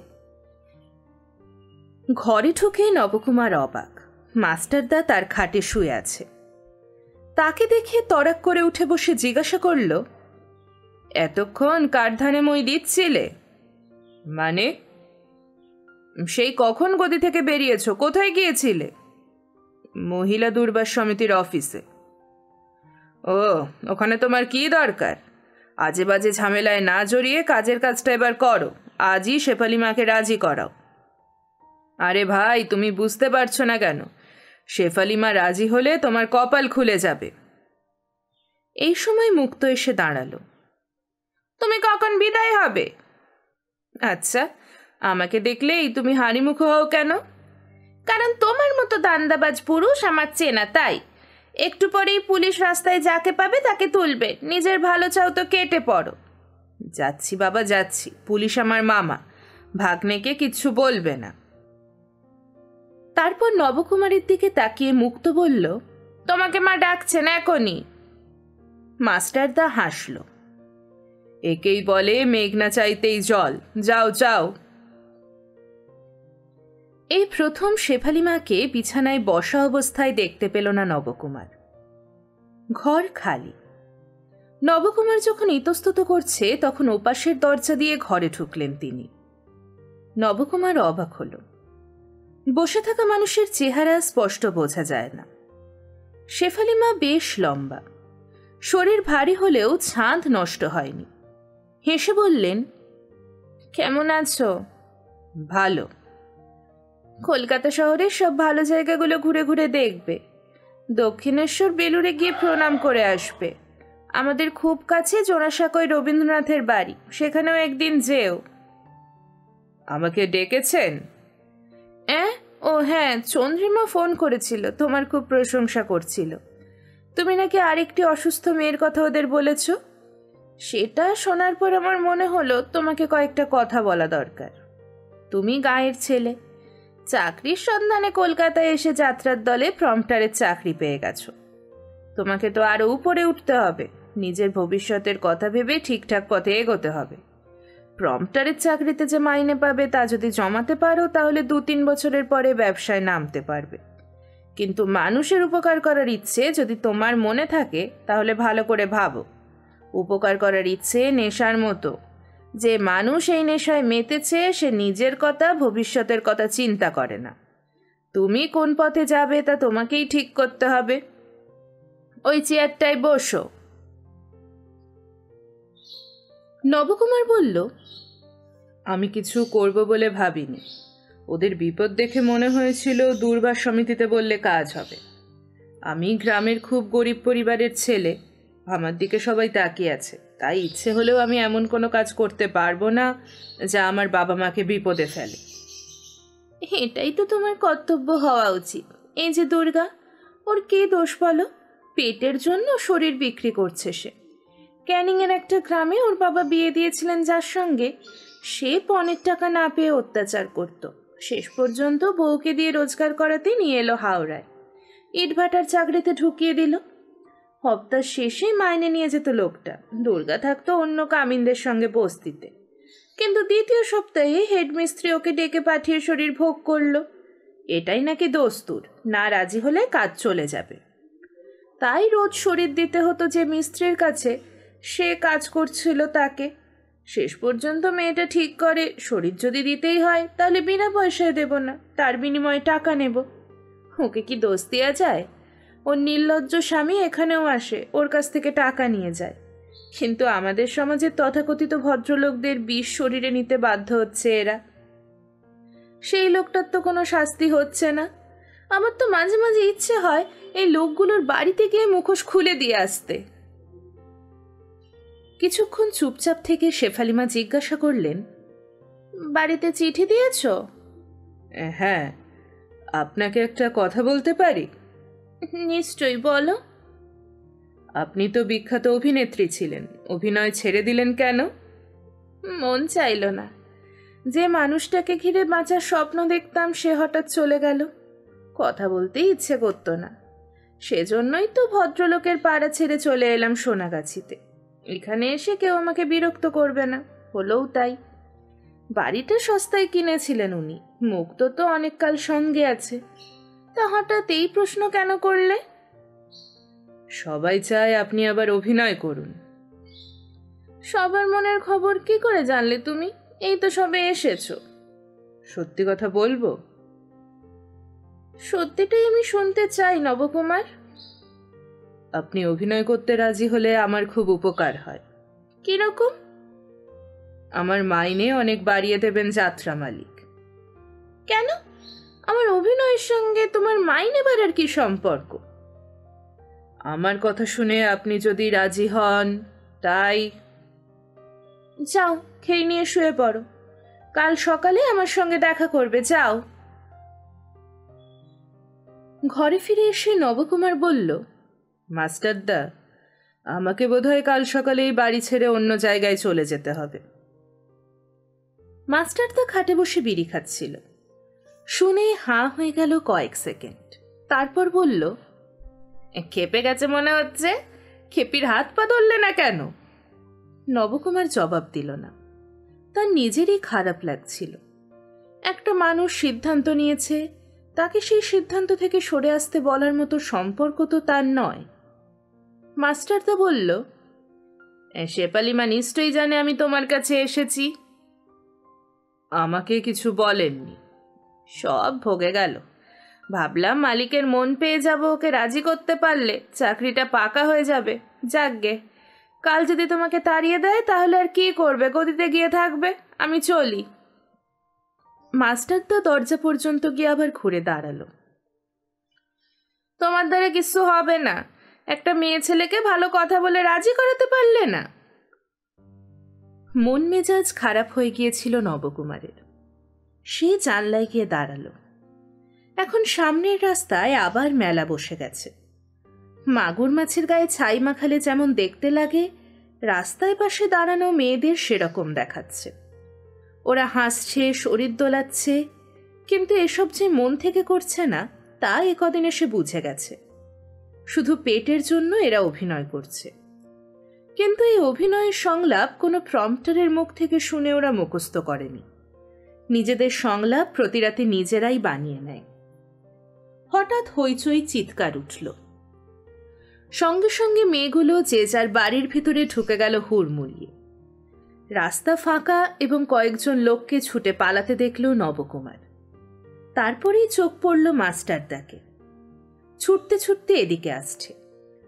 ঘরে ঢুকে নবকুমার অবাক। মাস্টারদা তার খাটে শুয়ে আছে। তাকে দেখে তড়াক করে উঠে বসে জিজ্ঞাসা করল, এতক্ষণ কার ধানে মই দিচ্ছিলে? মানে? সেই কখন গদি থেকে বেরিয়েছ? কোথায় গিয়েছিলে? মহিলা দুর্বার সমিতির অফিসে। ও, ওখানে তোমার কি দরকার? আজে বাজে ঝামেলায় না জড়িয়ে কাজের কাজটা এবার করো। আজই শেফালি মাকে রাজি করাও। আরে ভাই, তুমি বুঝতে পারছো না কেন? শেফালি মা রাজি হলে তোমার কপাল খুলে যাবে। এই সময় মুক্ত এসে দাঁড়ালো। তুমি কখন বিদায় হবে? আচ্ছা, আমাকে দেখলেই তুমি হাঁড়িমুখ হও কেন? কারণ তোমার মতো দান্দাবাজ পুরুষ আমার চেনা, তাই। একটু পরেই পুলিশ রাস্তায় যাকে পাবে তাকে তুলবে। নিজের ভালো চাও তো কেটে পড়ো। যাচ্ছি বাবা, যাচ্ছি। পুলিশ আমার মামা, ভাগ্নেকে কিচ্ছু বলবে না। তারপর নবকুমারের দিকে তাকিয়ে মুক্ত বলল, তোমাকে মা ডাকছেন এখনই। মাস্টারদা হাসল। একেই বলে মেঘনা চাইতেই জল। যাও যাও। এই প্রথম শেফালি মাকে বিছানায় বসা অবস্থায় দেখতে পেল না নবকুমার। ঘর খালি। নবকুমার যখন ইতস্তত করছে তখন ওপাশের দরজা দিয়ে ঘরে ঢুকলেন তিনি। নবকুমার অবাক হল। বসে থাকা মানুষের চেহারা স্পষ্ট বোঝা যায় না। শেফালি মা বেশ লম্বা, শরীর ভারী হলেও ছাঁদ নষ্ট হয়নি। হেসে বললেন, কেমন আছো? ভালো। কলকাতা শহরের সব ভালো জায়গাগুলো ঘুরে ঘুরে দেখবে। দক্ষিণেশ্বর বেলুড়ে গিয়ে প্রণাম করে আসবে। আমাদের খুব কাছে জোড়াসাঁকোয় রবীন্দ্রনাথের বাড়ি, সেখানেও একদিন যেও। আমাকে ডেকেছেন? ও হ্যাঁ, চন্দ্রিমা ফোন করেছিল, তোমার খুব প্রশংসা করছিল। তুমি নাকি আরেকটি অসুস্থ মেয়ের কথা ওদের বলেছ। সেটা শোনার পর আমার মনে হলো তোমাকে কয়েকটা কথা বলা দরকার। তুমি গাঁয়ের ছেলে, চাকরির সন্ধানে কলকাতায় এসে যাত্রার দলে প্রম্পটারের চাকরি পেয়ে গেছো। তোমাকে তো আরো উপরে উঠতে হবে। নিজের ভবিষ্যতের কথা ভেবে ঠিকঠাক পথে এগোতে হবে। প্রম্পটারের চাকরিতে যে মাইনে পাবে তা যদি জমাতে পারো তাহলে 2-3 বছরের পরে ব্যবসায় নামতে পারবে। কিন্তু মানুষের উপকার করার ইচ্ছে যদি তোমার মনে থাকে তাহলে ভালো করে ভাবো। উপকার করার ইচ্ছে নেশার মতো। যে মানুষ এই নেশায় মেতেছে সে নিজের কথা, ভবিষ্যতের কথা চিন্তা করে না। তুমি কোন পথে যাবে তা তোমাকেই ঠিক করতে হবে। ওই চেয়ারটায় বসো। নবকুমার বলল, আমি কিছু করব বলে ভাবিনি। ওদের বিপদ দেখে মনে হয়েছিল দুর্বার সমিতিতে বললে কাজ হবে। আমি গ্রামের খুব গরিব পরিবারের ছেলে, আমার দিকে সবাই তাকিয়ে আছে, তাই ইচ্ছে হলেও আমি এমন কোনো কাজ করতে পারবো না যা আমার বাবা মাকে বিপদে ফেলে। এটাই তো তোমার কর্তব্য হওয়া উচিত। এই যে দুর্গা, ওর কে দোষ বলো? পেটের জন্য শরীর বিক্রি করছে সে। ক্যানিংয়ের একটা গ্রামে ওর বাবা বিয়ে দিয়েছিলেন যার সঙ্গে, সে পণের টাকা না পেয়ে অত্যাচার করত। শেষ পর্যন্ত বউকে দিয়ে রোজগার করাতে নিয়ে এলো হাওড়ায়, ইটভাটার চাকরিতে ঢুকিয়ে দিল। হপ্তার শেষে মাইনে নিয়ে যেত লোকটা। দুর্গা থাকতো অন্য কামিনদের সঙ্গে বস্তিতে, কিন্তু দ্বিতীয় সপ্তাহে হেডমিস্ত্রি ওকে ডেকে পাঠিয়ে শরীর ভোগ করলো। এটাই নাকি দস্তুর, না রাজি হলে কাজ চলে যাবে। তাই রোজ শরীর দিতে হতো যে মিস্ত্রির কাছে, সে কাজ করছিল তাকে। শেষ পর্যন্ত মেয়েটা ঠিক করে, শরীর যদি দিতেই হয় তাহলে বিনা পয়সায় দেব না, তার বিনিময়ে টাকা নেব। ওকে কি দোষ দেওয়া যায়? ওর নির্লজ্জ স্বামী এখানেও আসে, ওর কাছ থেকে টাকা নিয়ে যায়। কিন্তু আমাদের সমাজের তথাকথিত ভদ্রলোকদের বিষ শরীরে নিতে বাধ্য হচ্ছে এরা। সেই লোকটার তো কোনো শাস্তি হচ্ছে না। আমার তো মাঝে মাঝে ইচ্ছে হয় এই লোকগুলোর বাড়িতে গিয়ে মুখোশ খুলে দিয়ে আসতে। কিছুক্ষণ চুপচাপ থেকে শেফালিমা জিজ্ঞাসা করলেন, বাড়িতে চিঠি দিয়েছ? হ্যাঁ। আপনাকে একটা কথা বলতে পারি? নিশ্চয়ই, বলো। আপনি তো বিখ্যাত অভিনেত্রী ছিলেন, অভিনয় ছেড়ে দিলেন কেন? মন চাইল না। যে মানুষটাকে ঘিরে বাঁচার স্বপ্ন দেখতাম সে হঠাৎ চলে গেল। কথা বলতেই ইচ্ছে করতো না। সেজন্যই তো ভদ্রলোকের পাড়া ছেড়ে চলে এলাম সোনাগাছিতে। এখানে এসে কেউ আমাকে বিরক্ত করবে না, হলেও তাই। বাড়িটা সস্তায় কিনেছিলেন উনি, মুক্ত তো অনেক কাল সঙ্গে আছে। তা হঠাৎ এই প্রশ্ন কেন করলে? সবাই চায় আপনি আবার অভিনয় করুন। সবার মনের খবর কি করে জানলে তুমি? এই তো সবে এসেছো। সত্যি কথা বলবো? সত্যিটাই আমি শুনতে চাই নবকুমার। আপনি অভিনয় করতে রাজি হলে আমার খুব উপকার হয়। কিরকম? আমার মাইনে অনেক বাড়িয়ে দেবেন যাত্রা মালিক। কেন? আমার অভিনয়ের সঙ্গে তোমার মাইনে বাড়ার কি সম্পর্ক? আমার কথা শুনে আপনি যদি রাজি হন, তাই। যাও, খেয়ে নিয়ে শুয়ে পড়ো, কাল সকালে আমার সঙ্গে দেখা করবে, যাও। ঘরে ফিরে এসে নবকুমার বলল, মাস্টারদা, আমাকে বোধহয় কাল সকালেই বাড়ি ছেড়ে অন্য জায়গায় চলে যেতে হবে। মাস্টারদা খাটে বসে বিড়ি খাচ্ছিল। শুনে হাঁ হয়ে গেল কয়েক সেকেন্ড, তারপর বলল, খেপে গেছে মনে হচ্ছে। খেপির হাত পা ধরলে না কেন? নবকুমার জবাব দিল না। তার নিজেরই খারাপ লাগছিল। একটা মানুষ সিদ্ধান্ত নিয়েছে, তাকে সেই সিদ্ধান্ত থেকে সরে আসতে বলার মতো সম্পর্ক তো তার নয়। মাস্টারদা বলল, শেফালিমা নিশ্চয়ই জানে আমি তোমার কাছে এসেছি। আমাকে কিছু বলেননি। সব ভোগে গেল। ভাবলাম মালিকের মন পেয়ে যাব, ওকে রাজি করতে পারলে চাকরিটা পাকা হয়ে যাবে। যাকগে, কাল যদি তোমাকে তাড়িয়ে দেয় তাহলে আর কি করবে? গদিতে গিয়ে থাকবে। আমি চলি। মাস্টারদা দরজা পর্যন্ত গিয়ে আবার ঘুরে দাঁড়ালো। তোমার দ্বারা কিছু হবে না। একটা মেয়ে ছেলেকে ভালো কথা বলে রাজি করাতে পারলে না। মন মেজাজ খারাপ হয়ে গিয়েছিল নবকুমারের। সে জানলায় গিয়ে দাঁড়ালো। এখন সামনের রাস্তায় আবার মেলা বসে গেছে। মাগুর মাছের গায়ে ছাই মাখালে যেমন দেখতে লাগে, রাস্তায় পাশে দাঁড়ানো মেয়েদের সেরকম দেখাচ্ছে। ওরা হাসছে, শরীর দোলাচ্ছে, কিন্তু এসব যে মন থেকে করছে না তা একদিনে সে বুঝে গেছে। শুধু পেটের জন্য এরা অভিনয় করছে। কিন্তু এই অভিনয়ের সংলাপ কোনো প্রম্পটারের মুখ থেকে শুনে ওরা মুখস্থ করেনি। নিজেদের সংলাপ প্রতি রাতে নিজেরাই বানিয়ে নেয়। হঠাৎ হইচই চিৎকার উঠল। সঙ্গে সঙ্গে মেয়েগুলো যে যার বাড়ির ভিতরে ঢুকে গেল হুড়মুড়িয়ে। রাস্তা ফাঁকা এবং কয়েকজন লোককে ছুটে পালাতে দেখল নবকুমার। তারপরেই চোখ পড়ল মাস্টারদাকে। ছুটতে ছুটতে এদিকে আসছে,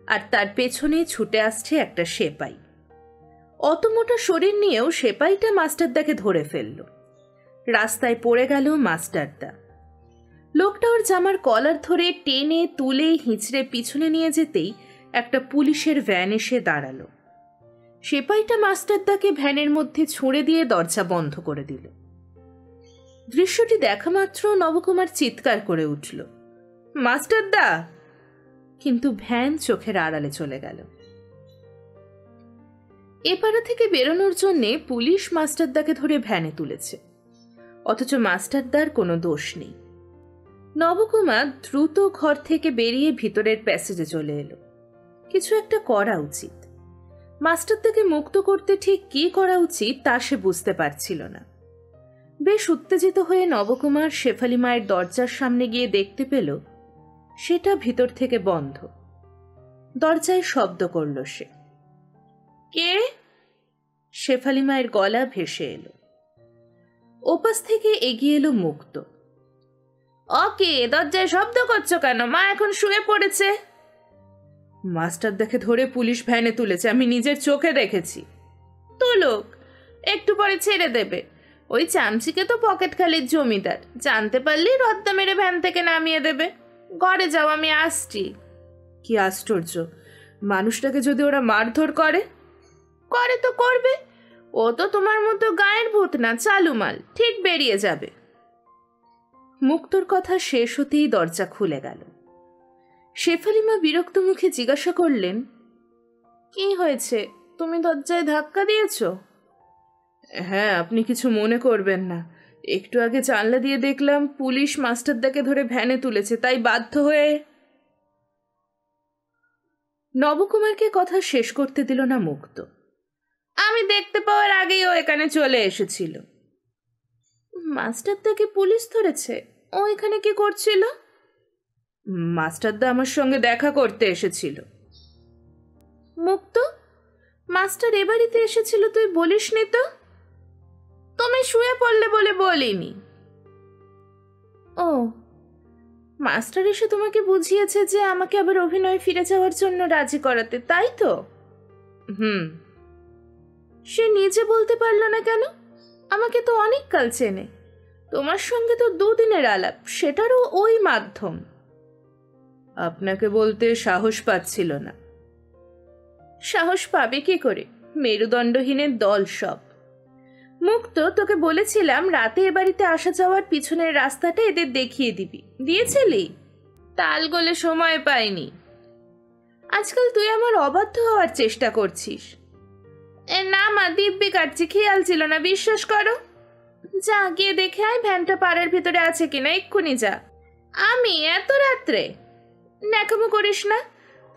আর তার পেছনে ছুটে আসছে একটা সেপাই। অত মোটা শরীর নিয়েও সেপাইটা মাস্টারদাকে ধরে ফেলল। রাস্তায় পড়ে গেল মাস্টারদা। লোকটা ওর জামার কলার ধরে টেনে তুলে হিঁচড়ে পিছনে নিয়ে যেতেই একটা পুলিশের ভ্যান এসে দাঁড়ালো। সেপাইটা মাস্টারদাকে ভ্যানের মধ্যে ছুঁড়ে দিয়ে দরজা বন্ধ করে দিল। দৃশ্যটি দেখা মাত্র নবকুমার চিৎকার করে উঠল, মাস্টারদা! কিন্তু ভ্যান চোখের আড়ালে চলে গেল। এপাড়া থেকে বেরোনোর জন্যে পুলিশ মাস্টারদাকে ধরে ভ্যানে তুলেছে, অথচ মাস্টারদার কোনো দোষ নেই। নবকুমার দ্রুত ঘর থেকে বেরিয়ে ভিতরের প্যাসেজে চলে এলো। কিছু একটা করা উচিত। মাস্টারদাকে মুক্ত করতে ঠিক কি করা উচিত তা সে বুঝতে পারছিল না। বেশ উত্তেজিত হয়ে নবকুমার শেফালি মায়ের দরজার সামনে গিয়ে দেখতে পেল সেটা ভিতর থেকে বন্ধ। দরজায় শব্দ করল সে। কে? শেফালি মায়ের গলা ভেসে এলো। ওপাশ থেকে এগিয়ে এলো মুক্ত। ওকে, দরজায় শব্দ করছো কেন? মা এখন শুয়ে পড়েছে। মাস্টারদাকে ধরে পুলিশ ভ্যানে তুলেছে, আমি নিজের চোখে দেখেছি। তুলুক, একটু পরে ছেড়ে দেবে। ওই চামচিকে তো পকেট খালির জমিদার, জানতে পারলেই রদ্দা মেরে ভ্যান থেকে নামিয়ে দেবে। ঘরে যাও, আমি আসছি। কি আশ্চর্য, মানুষটাকে যদি ওরা মারধর করে? করে তো করবে, ও তো তোমার মতো গায়ের ভূত না, চালু মাল, ঠিক বেরিয়ে যাবে। মুক্তর কথা শেষ হতেই দরজা খুলে গেল। শেফালি মা বিরক্ত মুখে জিজ্ঞাসা করলেন, কি হয়েছে? তুমি দরজায় ধাক্কা দিয়েছ? হ্যাঁ, আপনি কিছু মনে করবেন না, একটু আগে জানলা দিয়ে দেখলাম পুলিশ মাস্টারদাকে ধরে ভ্যানে তুলেছে, তাই বাধ্য হয়ে। নবকুমারকে কথা শেষ করতে দিল না মুক্ত। আমি দেখতে পাওয়ার আগেই ও এখানে চলে এসেছিল। মাস্টারদাকে পুলিশ ধরেছে? ও এখানে কি করছিল? মাস্টারদা আমার সঙ্গে দেখা করতে এসেছিল। মুক্ত, মাস্টার এ বাড়িতে এসেছিল তুই বলিসনি তো? তুমি শুয়ে পড়লে বলে বলিনি। ও, মাস্টার এসে তোমাকে বুঝিয়েছে যে আমাকে আবার অভিনয়ে ফিরে যাওয়ার জন্য রাজি করাতে, তাই তো? সে নিজে বলতে পারল না কেন? আমাকে তো অনেক কাল চেনে, তোমার সঙ্গে তো দুদিনের আলাপ, সেটারও ওই মাধ্যম। আপনাকে বলতে সাহস পাচ্ছিল না। সাহস পাবে কি করে? মেরুদণ্ডহীনের দল সব। মুক্ত, তোকে বলেছিলাম রাতে এ বাড়িতে আসা যাওয়ার পিছনের রাস্তাটা এদের দেখিয়ে দিবি, দিয়েছিলি? তাল গলে সময় পাইনি। আজকাল তুই আমার অবাধ্য হওয়ার চেষ্টা করছিস। না মা, দিব্যি কাটছি, খেয়াল ছিল না, বিশ্বাস করো। যা গিয়ে দেখে আয় ভ্যানটা পাড়ার ভিতরে আছে কিনা, এক্ষুনি যা। আমি এত রাত্রে? ন্যাকামো করিস না,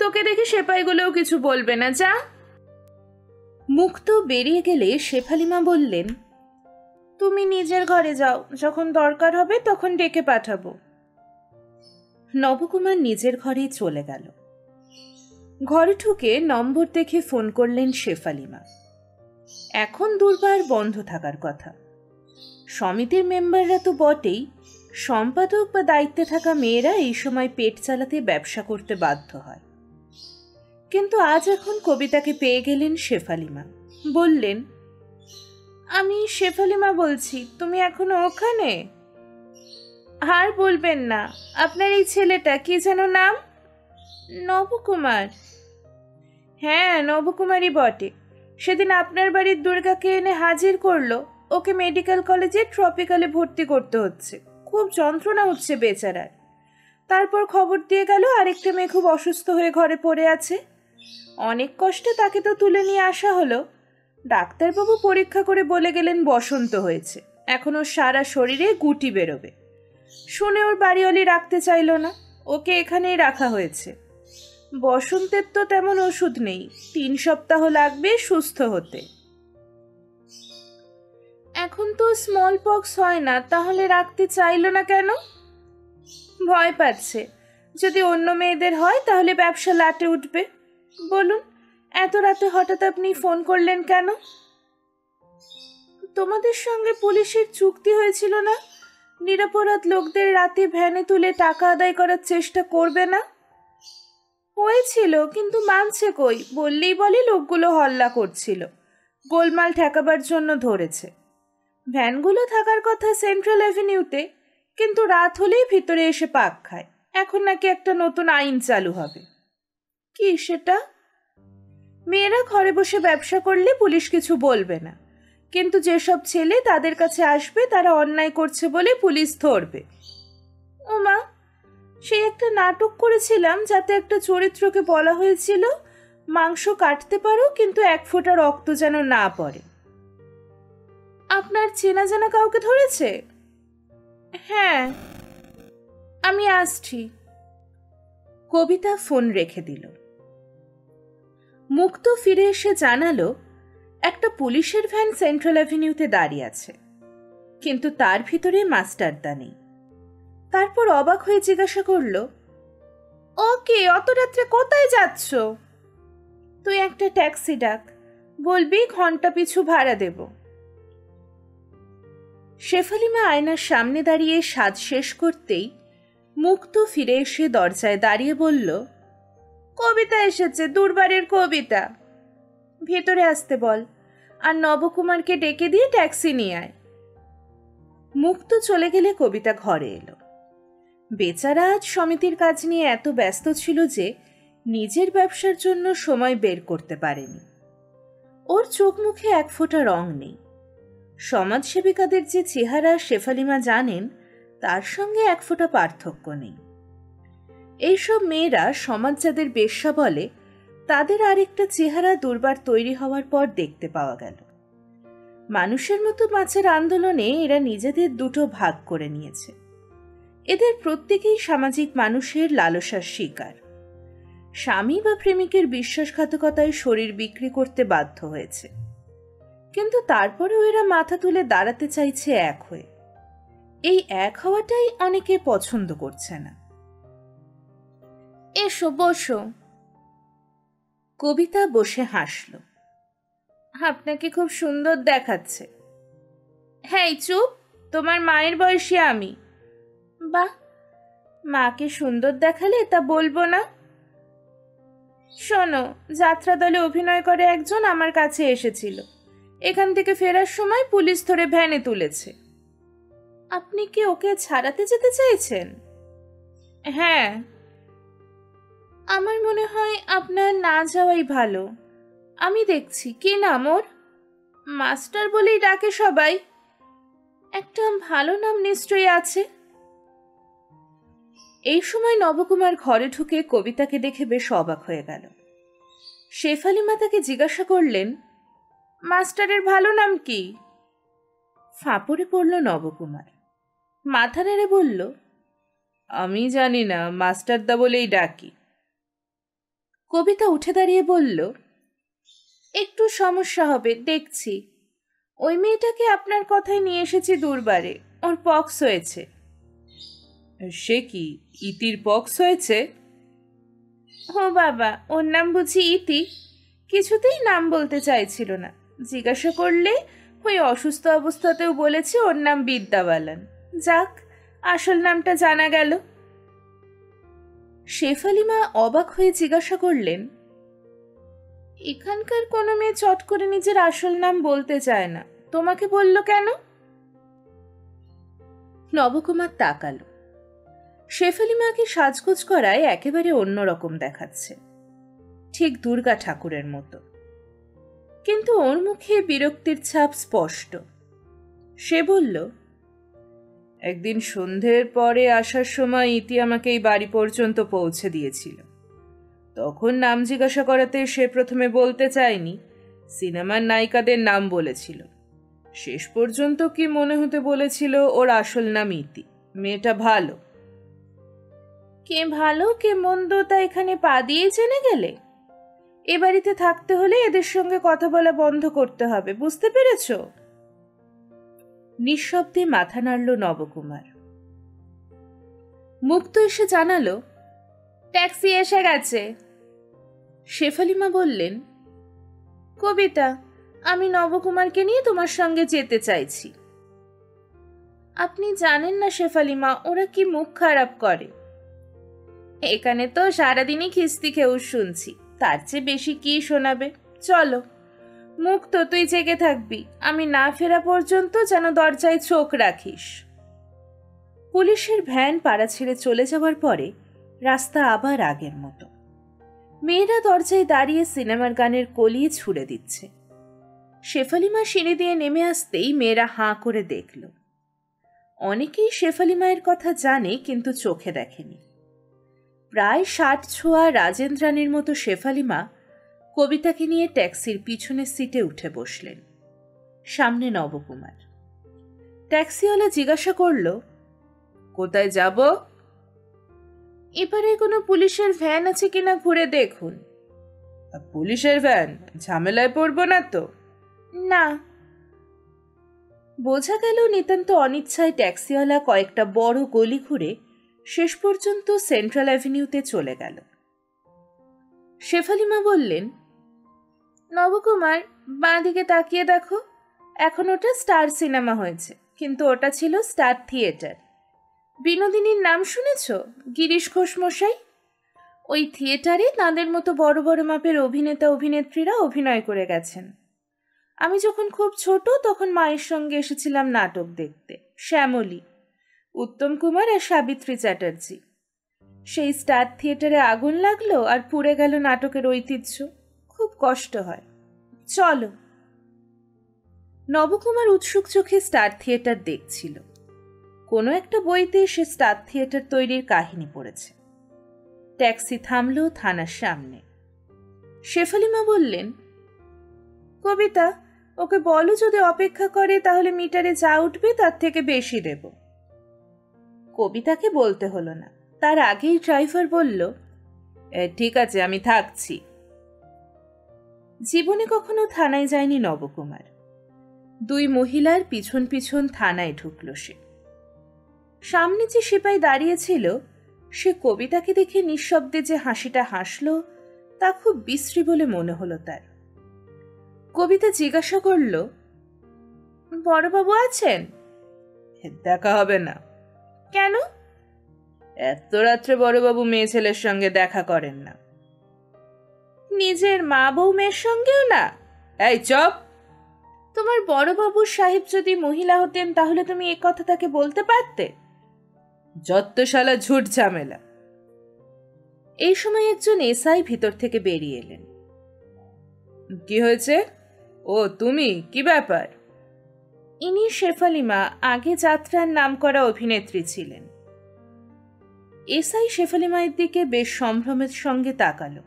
তোকে দেখে সেপাইগুলোও কিছু বলবে না, যা। মুক্ত বেরিয়ে গেলে শেফালি মা বললেন, তুমি নিজের ঘরে যাও, যখন দরকার হবে তখন ডেকে পাঠাবো। নবকুমার নিজের ঘরে চলে গেল। ঘরে ঢুকে নম্বর দেখে ফোন করলেন শেফালি মা। এখন দুর্বার বন্ধ থাকার কথা। সমিতির মেম্বাররা তো বটেই, সম্পাদক বা দায়িত্বে থাকা মেয়েরা এই সময় পেট চালাতে ব্যবসা করতে বাধ্য হয়। কিন্তু আজ এখন কবিতাকে পেয়ে গেলেন শেফালি মা। বললেন, আমি শেফালি মা বলছি, তুমি এখনো ওখানে? আর বলবেন না, আপনার এই ছেলেটা কি যেন নাম? নবকুমার। হ্যাঁ, নবকুমারই বটে। সেদিন আপনার বাড়ির দুর্গাকে এনে হাজির করলো, ওকে মেডিকেল কলেজে ট্রপিক্যালে ভর্তি করতে হচ্ছে, খুব যন্ত্রণা হচ্ছে বেচারার। তারপর খবর দিয়ে গেল আরেকটা মেয়ে খুব অসুস্থ হয়ে ঘরে পড়ে আছে। অনেক কষ্টে তাকে তো তুলে নিয়ে আসা হলো। ডাক্তারবাবু পরীক্ষা করে বলে গেলেন বসন্ত হয়েছে, এখন ওর সারা শরীরে গুটি বেরোবে। শুনে ওর বাড়িওয়ালি রাখতে চাইল না, ওকে এখানেই রাখা হয়েছে। বসন্তের তো তেমন ওষুধ নেই, 3 সপ্তাহ লাগবে সুস্থ হতে। এখন তো স্মল পক্স হয় না, তাহলে রাখতে চাইল না কেন? ভয় পাচ্ছে, যদি অন্য মেয়েদের হয় তাহলে ব্যবসা লাটে উঠবে। বলুন, এত রাতে হঠাৎ আপনি ফোন করলেন কেন? তোমাদের সঙ্গে পুলিশের চুক্তি হয়েছিল না, নিরপরাধ লোকদের রাতে ভ্যানে তুলে টাকা আদায় করার চেষ্টা করবে না? হয়েছিল, কিন্তু মানছে কই? বললেই বলে লোকগুলো হল্লা করছিল। গোলমাল ঠেকাবার জন্য ধরেছে। ভ্যানগুলো থাকার কথা সেন্ট্রাল অ্যাভিনিউতে, কিন্তু রাত হলেই ভিতরে এসে পাক খায়। এখন নাকি একটা নতুন আইন চালু হবে। কি সেটা? মেয়েরা ঘরে বসে ব্যবসা করলে পুলিশ কিছু বলবে না, কিন্তু যেসব ছেলে তাদের কাছে আসবে তারা অন্যায় করছে বলে পুলিশ ধরবে। ওমা, সেই একটা নাটক করেছিলাম যাতে একটা চরিত্রকে বলা হয়েছিল মাংস কাটতে পারো কিন্তু 1 ফোঁটা রক্ত যেন না পড়ে। আপনার চেনা জানা কাউকে ধরেছে? হ্যাঁ, আমি আসছি। কবিতা ফোন রেখে দিল। মুক্ত ফিরে এসে জানালো একটা পুলিশের ভ্যান সেন্ট্রাল অ্যাভিনিউতে দাঁড়িয়ে আছে, কিন্তু তার ভিতরে মাস্টারদা নেই। তারপর অবাক হয়ে জিজ্ঞাসা করলো, ওকে, অত রাত্রে কোথায় যাচ্ছ? তুই একটা ট্যাক্সি ডাক, বলবি ঘন্টা পিছু ভাড়া দেব। শেফালিমা আয়নার সামনে দাঁড়িয়ে সাজ শেষ করতেই মুক্ত ফিরে এসে দরজায় দাঁড়িয়ে বলল, কবিতা এসেছে, দুর্বারের কবিতা। ভেতরে আসতে বল, আর নবকুমারকে ডেকে দিয়ে ট্যাক্সি নিয়ে আয়। মুক্ত চলে গেলে কবিতা ঘরে এলো। বেচারা আজ সমিতির কাজ নিয়ে এত ব্যস্ত ছিল যে নিজের ব্যবসার জন্য সময় বের করতে পারেনি। ওর চোখ মুখে 1 ফোঁটা রং নেই। সমাজসেবিকাদের যে চেহারা শেফালিমা জানেন, তার সঙ্গে 1 ফোঁটা পার্থক্য নেই। এইসব মেয়েরা সমাজ যাদের বেশ্যা বলে, তাদের আরেকটা চেহারা দুর্বার তৈরি হওয়ার পর দেখতে পাওয়া গেল। মানুষের মতো মাছের আন্দোলনে এরা নিজেদের দুটো ভাগ করে নিয়েছে। এদের প্রত্যেকেই সামাজিক মানুষের লালসার শিকার। স্বামী বা প্রেমিকের বিশ্বাসঘাতকতায় শরীর বিক্রি করতে বাধ্য হয়েছে, কিন্তু তারপরেও এরা মাথা তুলে দাঁড়াতে চাইছে এক হয়ে। এই এক হওয়াটাই অনেকে পছন্দ করছে না। এসো, বসো। কবিতা বসে হাসল। আপনাকে খুব সুন্দর দেখাচ্ছে। হ্যাঁ, চুপ, তোমার মায়ের বয়সী আমি। বাহ, মাকে সুন্দর দেখালে তা বলবো না। শোনো, যাত্রা দলে অভিনয় করে একজন আমার কাছে এসেছিল। এখান থেকে ফেরার সময় পুলিশ ধরে ভ্যানে তুলেছে। আপনি কি ওকে ছাড়াতে যেতে চাইছেন? হ্যাঁ। আমার মনে হয় আপনার না যাওয়াই ভালো। আমি দেখছি, কি নাম ওর? মাস্টার বলেই ডাকে সবাই। একটা ভালো নাম নিশ্চয়ই আছে। এই সময় নবকুমার ঘরে ঢুকে কবিতাকে দেখে বেশ অবাক হয়ে গেল। শেফালিমা তাকে জিজ্ঞাসা করলেন, মাস্টারের ভালো নাম কি? ফাঁপড়ে পড়ল নবকুমার। মাথা নেড়ে বলল, আমি জানি না, মাস্টারদা বলেই ডাকি। কবিতা উঠে দাঁড়িয়ে বলল, একটু সমস্যা হবে, দেখছি। ওই মেয়েটাকে আপনার কথায় নিয়ে এসেছি দুর্বারে, ওর পক্স হয়েছে। সে কি, ইতির পক্স হয়েছে? ও বাবা, ওর নাম বুঝি ইতি? কিছুতেই নাম বলতে চাইছিল না। জিজ্ঞাসা করলে ওই অসুস্থ অবস্থাতেও বলেছে ওর নাম বিদ্যাবালান। যাক, আসল নামটা জানা গেল। শেফালিমা অবাক হয়ে জিজ্ঞাসা করলেন, এখানকার কোনো মেয়ে চট করে নিজের আসল নাম বলতে চায় না, তোমাকে বলল কেন? নবকুমার তাকালো। শেফালিমাকে সাজগোজ করায় একেবারে অন্যরকম দেখাচ্ছে, ঠিক দুর্গা ঠাকুরের মতো। কিন্তু ওর মুখে বিরক্তির ছাপ স্পষ্ট। সে বলল, একদিন সন্ধ্যের পরে আসার সময় ইতি আমাকে এই বাড়ি পর্যন্ত পৌঁছে দিয়েছিল। তখন নাম জিজ্ঞাসা করাতে সে প্রথমে বলতে চায়নি, সিনেমার নায়িকাদের নাম বলেছিল। শেষ পর্যন্ত কি মনে হতে বলেছিল ওর আসল নাম ইতি। মেয়েটা ভালো। কে ভালো কে মন্দ তা এখানে পা দিয়ে জেনে গেলে? এ বাড়িতে থাকতে হলে এদের সঙ্গে কথা বলা বন্ধ করতে হবে, বুঝতে পেরেছ? নিঃশব্দে মাথা নাড়ল নবকুমার। মুক্ত এসে জানালো, ট্যাক্সি এসে গেছে। শেফালিমা বললেন, কবিতা, আমি নবকুমারকে নিয়ে তোমার সঙ্গে যেতে চাইছি। আপনি জানেন না শেফালিমা, ওরা কি মুখ খারাপ করে। এখানে তো সারাদিনই খিস্তি খেউ শুনছি, তার চেয়ে বেশি কি শোনাবে। চলো, মুক্ত, তুই জেগে থাকবি, আমি না ফেরা পর্যন্ত যেন দরজায় চোখ রাখিস। পুলিশের ভ্যান পাড়া ছেড়ে চলে যাওয়ার পরে রাস্তা আবার আগের মতো। মেয়েরা দরজায় দাঁড়িয়ে সিনেমার গানের কলিয়ে ছুড়ে দিচ্ছে। শেফালিমা সিঁড়ি দিয়ে নেমে আসতেই মেয়েরা হাঁ করে দেখল। অনেকেই শেফালিমায়ের কথা জানে, কিন্তু চোখে দেখেনি। প্রায় 60 ছোঁয়া রাজেন্দ্রানীর মতো শেফালিমা কবিতাকে নিয়ে ট্যাক্সির পিছনের সিটে উঠে বসলেন। সামনে নবকুমার। ট্যাক্সিওয়ালা জিজ্ঞাসা করল, কোথায় যাব? এবারে কোনো পুলিশের ভ্যান আছে কিনা ঘুরে দেখুন। পুলিশের ভ্যান? ঝামেলায় পড়ব না তো? না। বোঝা গেল নিতান্ত অনিচ্ছায় ট্যাক্সিওয়ালা কয়েকটা বড় গলি ঘুরে শেষ পর্যন্ত সেন্ট্রাল অ্যাভিনিউতে চলে গেল। শেফালিমা বললেন, নবকুমার, বাঁ দিকে তাকিয়ে দেখো, এখন ওটা স্টার সিনেমা হয়েছে, কিন্তু ওটা ছিল স্টার থিয়েটার। বিনোদিনীর নাম শুনেছ? গিরিশ ঘোষ মশাই। ওই থিয়েটারে তাঁদের মতো বড় বড় মাপের অভিনেতা অভিনেত্রীরা অভিনয় করে গেছেন। আমি যখন খুব ছোট তখন মায়ের সঙ্গে এসেছিলাম নাটক দেখতে। শ্যামলী, উত্তম কুমার আর সাবিত্রী চ্যাটার্জি। সেই স্টার থিয়েটারে আগুন লাগলো আর পুড়ে গেল নাটকের ঐতিহ্য। খুব কষ্ট হয়। চলো। নবকুমার উৎসুক চোখে স্টার থিয়েটার দেখছিল। কোনো একটা বইতে সে স্টার থিয়েটার তৈরির কাহিনী পড়েছে। ট্যাক্সি থামল থানার সামনে। শেফালিমা বললেন, কবিতা, ওকে বলো যদি অপেক্ষা করে তাহলে মিটারে যা উঠবে তার থেকে বেশি দেব। কবিতাকে বলতে হলো না, তার আগেই ড্রাইভার বলল, ঠিক আছে, আমি থাকছি। জীবনে কখনো থানায় যায়নি নবকুমার। 2 মহিলার পিছন পিছন থানায় ঢুকল সে। সামনে যে সিপাই দাঁড়িয়েছিল সে কবিতাকে দেখে নিঃশব্দে যে হাসিটা হাসল তা খুব বিশ্রী বলে মনে হলো তার। কবিতা জিজ্ঞাসা করল, বড়বাবু আছেন? দেখা হবে না। কেন? এত রাত্রে বড়বাবু মেয়ে ছেলের সঙ্গে দেখা করেন না। নিজের মা বউ মেয়ের সঙ্গেও না? এই চপ! তোমার বড়বাবু সাহেব যদি মহিলা হতেন তাহলে তুমি এ কথা তাকে বলতে পারতে? যত শালা ঝুট ঝামেলা। এই সময় একজন এসআই ভিতর থেকে বেরিয়ে এলেন। কি হয়েছে? ও তুমি, কি ব্যাপার? ইনি শেফালিমা, আগে যাত্রার নামকরা অভিনেত্রী ছিলেন। এসআই শেফালিমায়ের দিকে বেশ সম্ভ্রমের সঙ্গে তাকালো।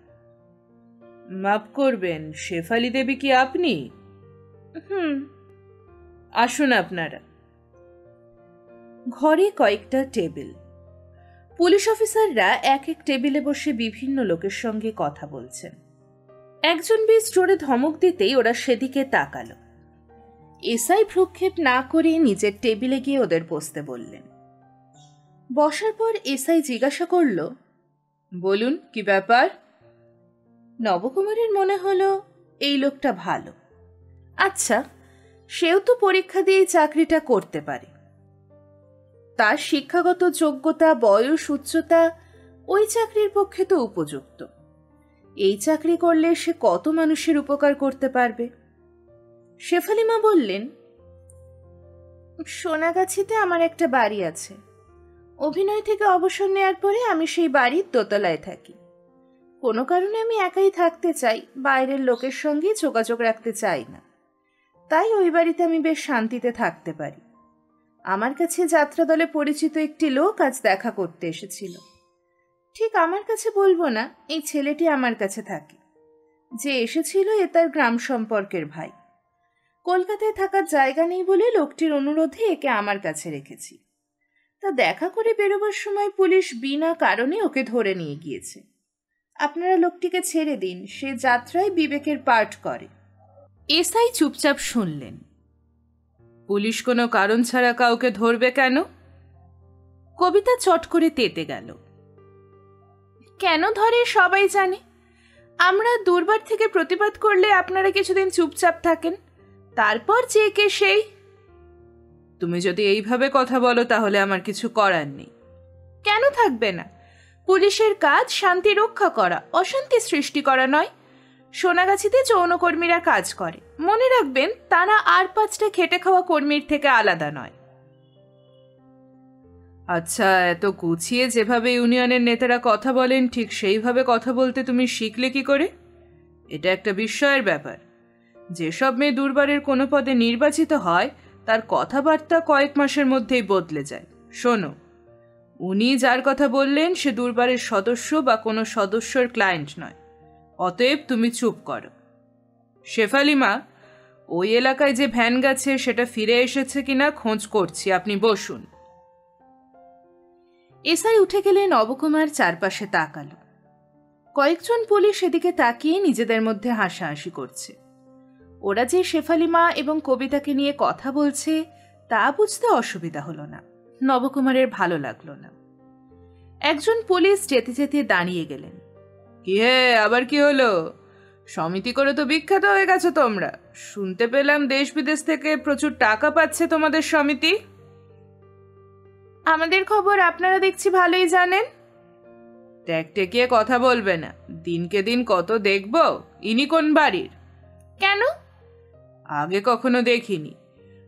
মাফ করবেন, শেফালি দেবী কি আপনি? আসুন আপনারা। ঘরে কয়েকটা টেবিল। পুলিশ অফিসাররা এক এক টেবিলে বসে বিভিন্ন লোকের সঙ্গে কথা বলছেন। একজন বেশ জোরে ধমক দিতেই ওরা সেদিকে তাকালো। এসআই ভ্রুক্ষেপ না করে নিজের টেবিলে গিয়ে ওদের বসতে বললেন। বসার পর এসআই জিজ্ঞাসা করল, বলুন কি ব্যাপার? নবকুমারের মনে হলো এই লোকটা ভালো। আচ্ছা, সেও তো পরীক্ষা দিয়ে চাকরিটা করতে পারে। তার শিক্ষাগত যোগ্যতা, বয়স, উচ্চতা ওই চাকরির পক্ষে তো উপযুক্ত। এই চাকরি করলে সে কত মানুষের উপকার করতে পারবে। শেফালিমা বললেন, সোনাগাছিতে আমার একটা বাড়ি আছে। অভিনয় থেকে অবসর নেওয়ার পরে আমি সেই বাড়ির দোতলায় থাকি। কোনো কারণে আমি একাই থাকতে চাই, বাইরের লোকের সঙ্গে যোগাযোগ রাখতে চাই না। তাই ওই বাড়িতে আমি বেশ শান্তিতে থাকতে পারি। আমার কাছে যাত্রা দলে পরিচিত একটি লোক আজ দেখা করতে এসেছিল। ঠিক আমার কাছে বলবো না, এই ছেলেটি আমার কাছে থাকে। যে এসেছিল এ তার গ্রাম সম্পর্কের ভাই। কলকাতায় থাকার জায়গা নেই বলে লোকটির অনুরোধে একে আমার কাছে রেখেছি। তা দেখা করে বেরোবার সময় পুলিশ বিনা কারণে ওকে ধরে নিয়ে গিয়েছে। আপনারা লোকটিকে ছেড়ে দিন, সে যাত্রায় বিবেকের পাঠ করে। এসআই চুপচাপ শুনলেন। পুলিশ কোনো কারণ ছাড়া কাউকে ধরবে কেন? কবিতা চট করে তেতে গেল। কেন ধরে সবাই জানে। আমরা দুর্বার থেকে প্রতিবাদ করলে আপনারা কিছুদিন চুপচাপ থাকেন, তারপর যে কে সেই। তুমি যদি এইভাবে কথা বলো তাহলে আমার কিছু করার নেই। কেন থাকবে না? পুলিশের কাজ শান্তি রক্ষা করা, অশান্তি সৃষ্টি করা নয়। সোনাগাছিতে যৌনকর্মীরা কাজ করে, মনে রাখবেন তারা আর 5টা খেটে খাওয়া কর্মীর থেকে আলাদা নয়। আচ্ছা, এত গুছিয়ে যেভাবে ইউনিয়নের নেতারা কথা বলেন ঠিক সেইভাবে কথা বলতে তুমি শিখলে কি করে? এটা একটা বিস্ময়ের ব্যাপার। যেসব মেয়ে দুর্বারের কোনো পদে নির্বাচিত হয় তার কথাবার্তা কয়েক মাসের মধ্যেই বদলে যায়। শোনো, উনি যার কথা বললেন সে দুর্বারের সদস্য বা কোনো সদস্যর ক্লায়েন্ট নয়, অতএব তুমি চুপ করো। শেফালি মা, ওই এলাকায় যে ভ্যান গেছে সেটা ফিরে এসেছে কিনা খোঁজ করছি, আপনি বসুন। এসআই উঠে গেলে নবকুমার চারপাশে তাকালো। কয়েকজন পুলিশ এদিকে তাকিয়ে নিজেদের মধ্যে হাসাহাসি করছে। ওরা যে শেফালি মা এবং কবিতাকে নিয়ে কথা বলছে তা বুঝতে অসুবিধা হলো না। নবকুমারের ভালো লাগলো না। একজন পুলিশ যেতে যেতে দাঁড়িয়ে গেলেন। কি হে, আবার কি হলো? সমিতি করে তো বিখ্যাত হয়ে গেছো তোমরা। শুনতে পেলাম দেশ বিদেশ থেকে প্রচুর টাকা পাচ্ছে তোমাদের সমিতি। আমাদের খবর আপনারা দেখছি ভালোই জানেন। ট্যাকটেকিয়ে কথা বলবে না। দিনকে দিন কত দেখব। ইনি কোন বাড়ির? কেন? আগে কখনো দেখিনি।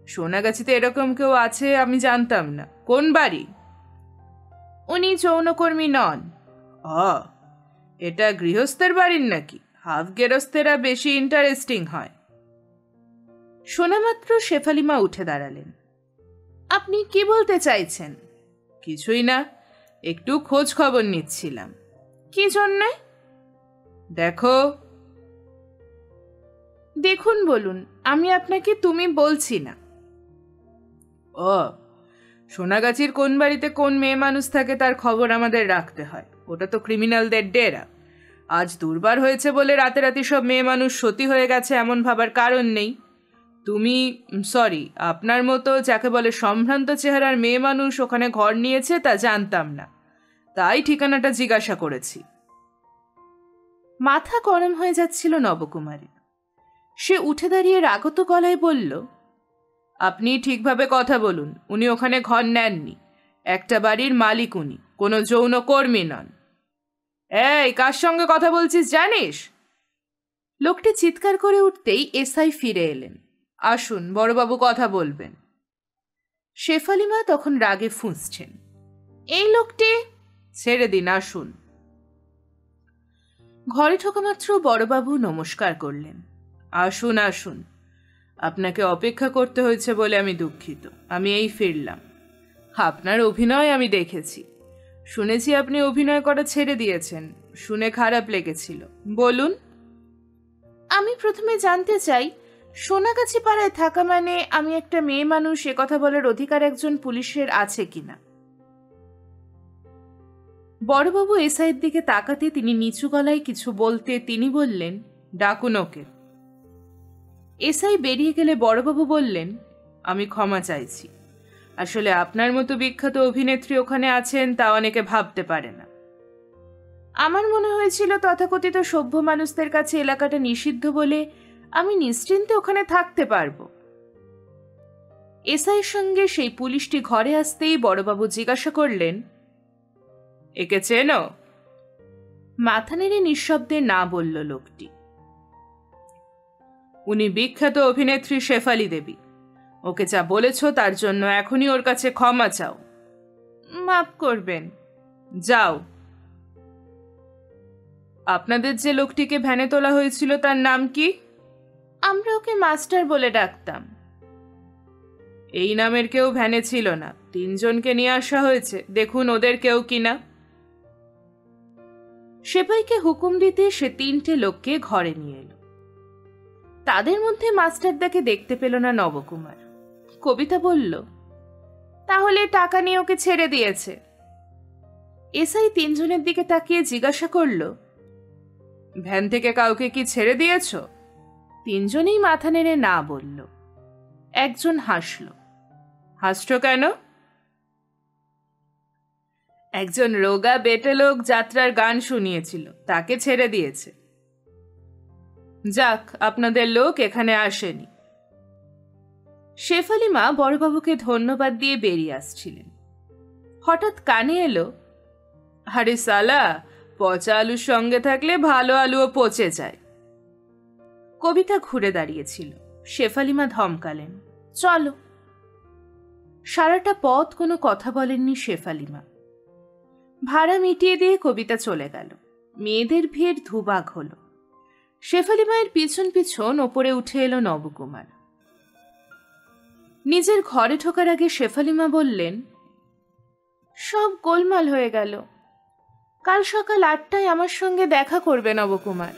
সোনাগাছিতে এরকম কেউ আছে আমি জানতাম না। কোন বাড়ি? উনি যৌনকর্মী নন। এটা গৃহস্থের বাড়ির নাকি? হাফ গেরস্থেরা বেশি ইন্টারেস্টিং হয়। শোনামাত্র শেফালিমা উঠে দাঁড়ালেন। আপনি কি বলতে চাইছেন? কিছুই না, একটু খোঁজ খবর নিচ্ছিলাম। কি জন্যে? দেখুন বলুন, আমি আপনাকে তুমি বলছি না। সোনাগাছির কোন বাড়িতে কোন মেয়ে মানুষ থাকে তার খবর আমাদের রাখতে হয়। ওটা তো ক্রিমিনালদের ডেরা। আজ দুর্বার হয়েছে বলে রাতারাতি সব মেয়ে মানুষ সতী হয়ে গেছে এমন ভাবার কারণ নেই। আপনার মতো যাকে বলে সম্ভ্রান্ত চেহারার মেয়ে মানুষ ওখানে ঘর নিয়েছে তা জানতাম না, তাই ঠিকানাটা জিজ্ঞাসা করেছি। মাথা গরম হয়ে যাচ্ছিল নবকুমারের। সে উঠে দাঁড়িয়ে রাগত গলায় বলল, আপনি ঠিকভাবে কথা বলুন। উনি ওখানে ঘর নেননি। একটা বাড়ির মালিক উনি, কোনো যৌন কর্মী নন। এই, কার সঙ্গে কথা বলছিস জানিস? লোকটি চিৎকার করে উঠতেই এসআই ফিরে এলেন। আসুন, বড়বাবু কথা বলবেন। শেফালিমা তখন রাগে ফুঁসছেন। এই লোকটি? ছেড়ে দিন, আসুন। ঘরে ঢোকামাত্র বড়বাবু নমস্কার করলেন। আসুন আসুন, আপনাকে অপেক্ষা করতে হয়েছে বলে আমি দুঃখিত। আমি এই ফিরলাম। আপনার অভিনয় আমি দেখেছি। শুনেছি আপনি অভিনয় করা ছেড়ে দিয়েছেন। শুনে খারাপ লেগেছিল। বলুন। আমি প্রথমে জানতে চাই, সোনাগাছি পাড়ায় থাকা মানে আমি একটা মেয়ে মানুষ এ কথা বলার অধিকার একজন পুলিশের আছে কিনা? বড়বাবু এসআইয়ের দিকে তাকাতে তিনি নিচু গলায় কিছু বলতে তিনি বললেন, ডাকুন ওকে। এসআই বেরিয়ে গেলে বড়বাবু বললেন, আমি ক্ষমা চাইছি। আসলে আপনার মতো বিখ্যাত অভিনেত্রী ওখানে আছেন তা অনেকে ভাবতে পারে না। আমার মনে হয়েছিল তথাকথিত সভ্য মানুষদের কাছে এলাকাটা নিষিদ্ধ বলে আমি নিশ্চিন্তে ওখানে থাকতে পারবো। এসআইয়ের সঙ্গে সেই পুলিশটি ঘরে আসতেই বড়বাবু জিজ্ঞাসা করলেন, একে চেনো? মাথা নেড়ে নিঃশব্দে না বলল লোকটি। উনি বিখ্যাত অভিনেত্রী শেফালি দেবী। ওকে যা বলেছ তার জন্য এখনই ওর কাছে ক্ষমা চাও। মাফ করবেন। যাও। আপনাদের যে লোকটিকে ভ্যানে তোলা হয়েছিল তার নাম কি? আমরা ওকে মাস্টার বলে ডাকতাম। এই নামের কেউ ভ্যানে ছিল না। 3 জনকে নিয়ে আসা হয়েছে, দেখুন ওদের কেউ কিনা। সেপাইকে হুকুম দিতে সে 3টে লোককে ঘরে নিয়ে এলো। তাদের মধ্যে মাস্টারদাকে দেখতে পেল না নবকুমার। কবিতা বলল, তাহলে টাকা নিয়ে ওকে ছেড়ে দিয়েছে। এসআই 3 জনের দিকে তাকিয়ে জিজ্ঞাসা করল, ভ্যান থেকে কাউকে কি ছেড়ে দিয়েছ? 3 জনেই মাথা নেড়ে না বলল। একজন হাসল। হাসছ কেন? একজন রোগা বেটে লোক যাত্রার গান শুনিয়েছিল, তাকে ছেড়ে দিয়েছে। যাক, আপনাদের লোক এখানে আসেনি। শেফালিমা বড়বাবুকে ধন্যবাদ দিয়ে বেরিয়ে আসছিলেন। হঠাৎ কানে এলো, আরে সালা, পচা আলুর সঙ্গে থাকলে ভালো আলুও পচে যায়। কবিতা ঘুরে দাঁড়িয়েছিল। শেফালিমা ধমকালেন, চলো। সারাটা পথ কোনো কথা বলেননি শেফালিমা। ভাড়া মিটিয়ে দিয়ে কবিতা চলে গেল। মেয়েদের ভিড় ধুবাক হলো। শেফালিমায়ের পিছন পিছন ওপরে উঠে এলো নবকুমার। নিজের ঘরে ঢোকার আগে শেফালিমা বললেন, সব গোলমাল হয়ে গেল। কাল সকাল 8টায় আমার সঙ্গে দেখা করবে নবকুমার।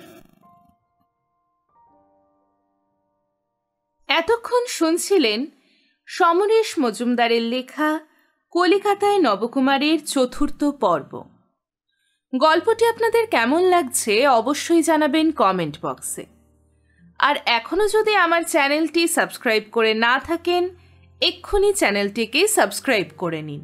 এতক্ষণ শুনছিলেন সমরেশ মজুমদারের লেখা কলিকাতায় নবকুমারের 4র্থ পর্ব। গল্পটি আপনাদের কেমন লাগছে অবশ্যই জানাবেন কমেন্ট বক্সে। আর এখনও যদি আমার চ্যানেলটি সাবস্ক্রাইব করে না থাকেন, এক্ষুনি চ্যানেলটিকে সাবস্ক্রাইব করে নিন।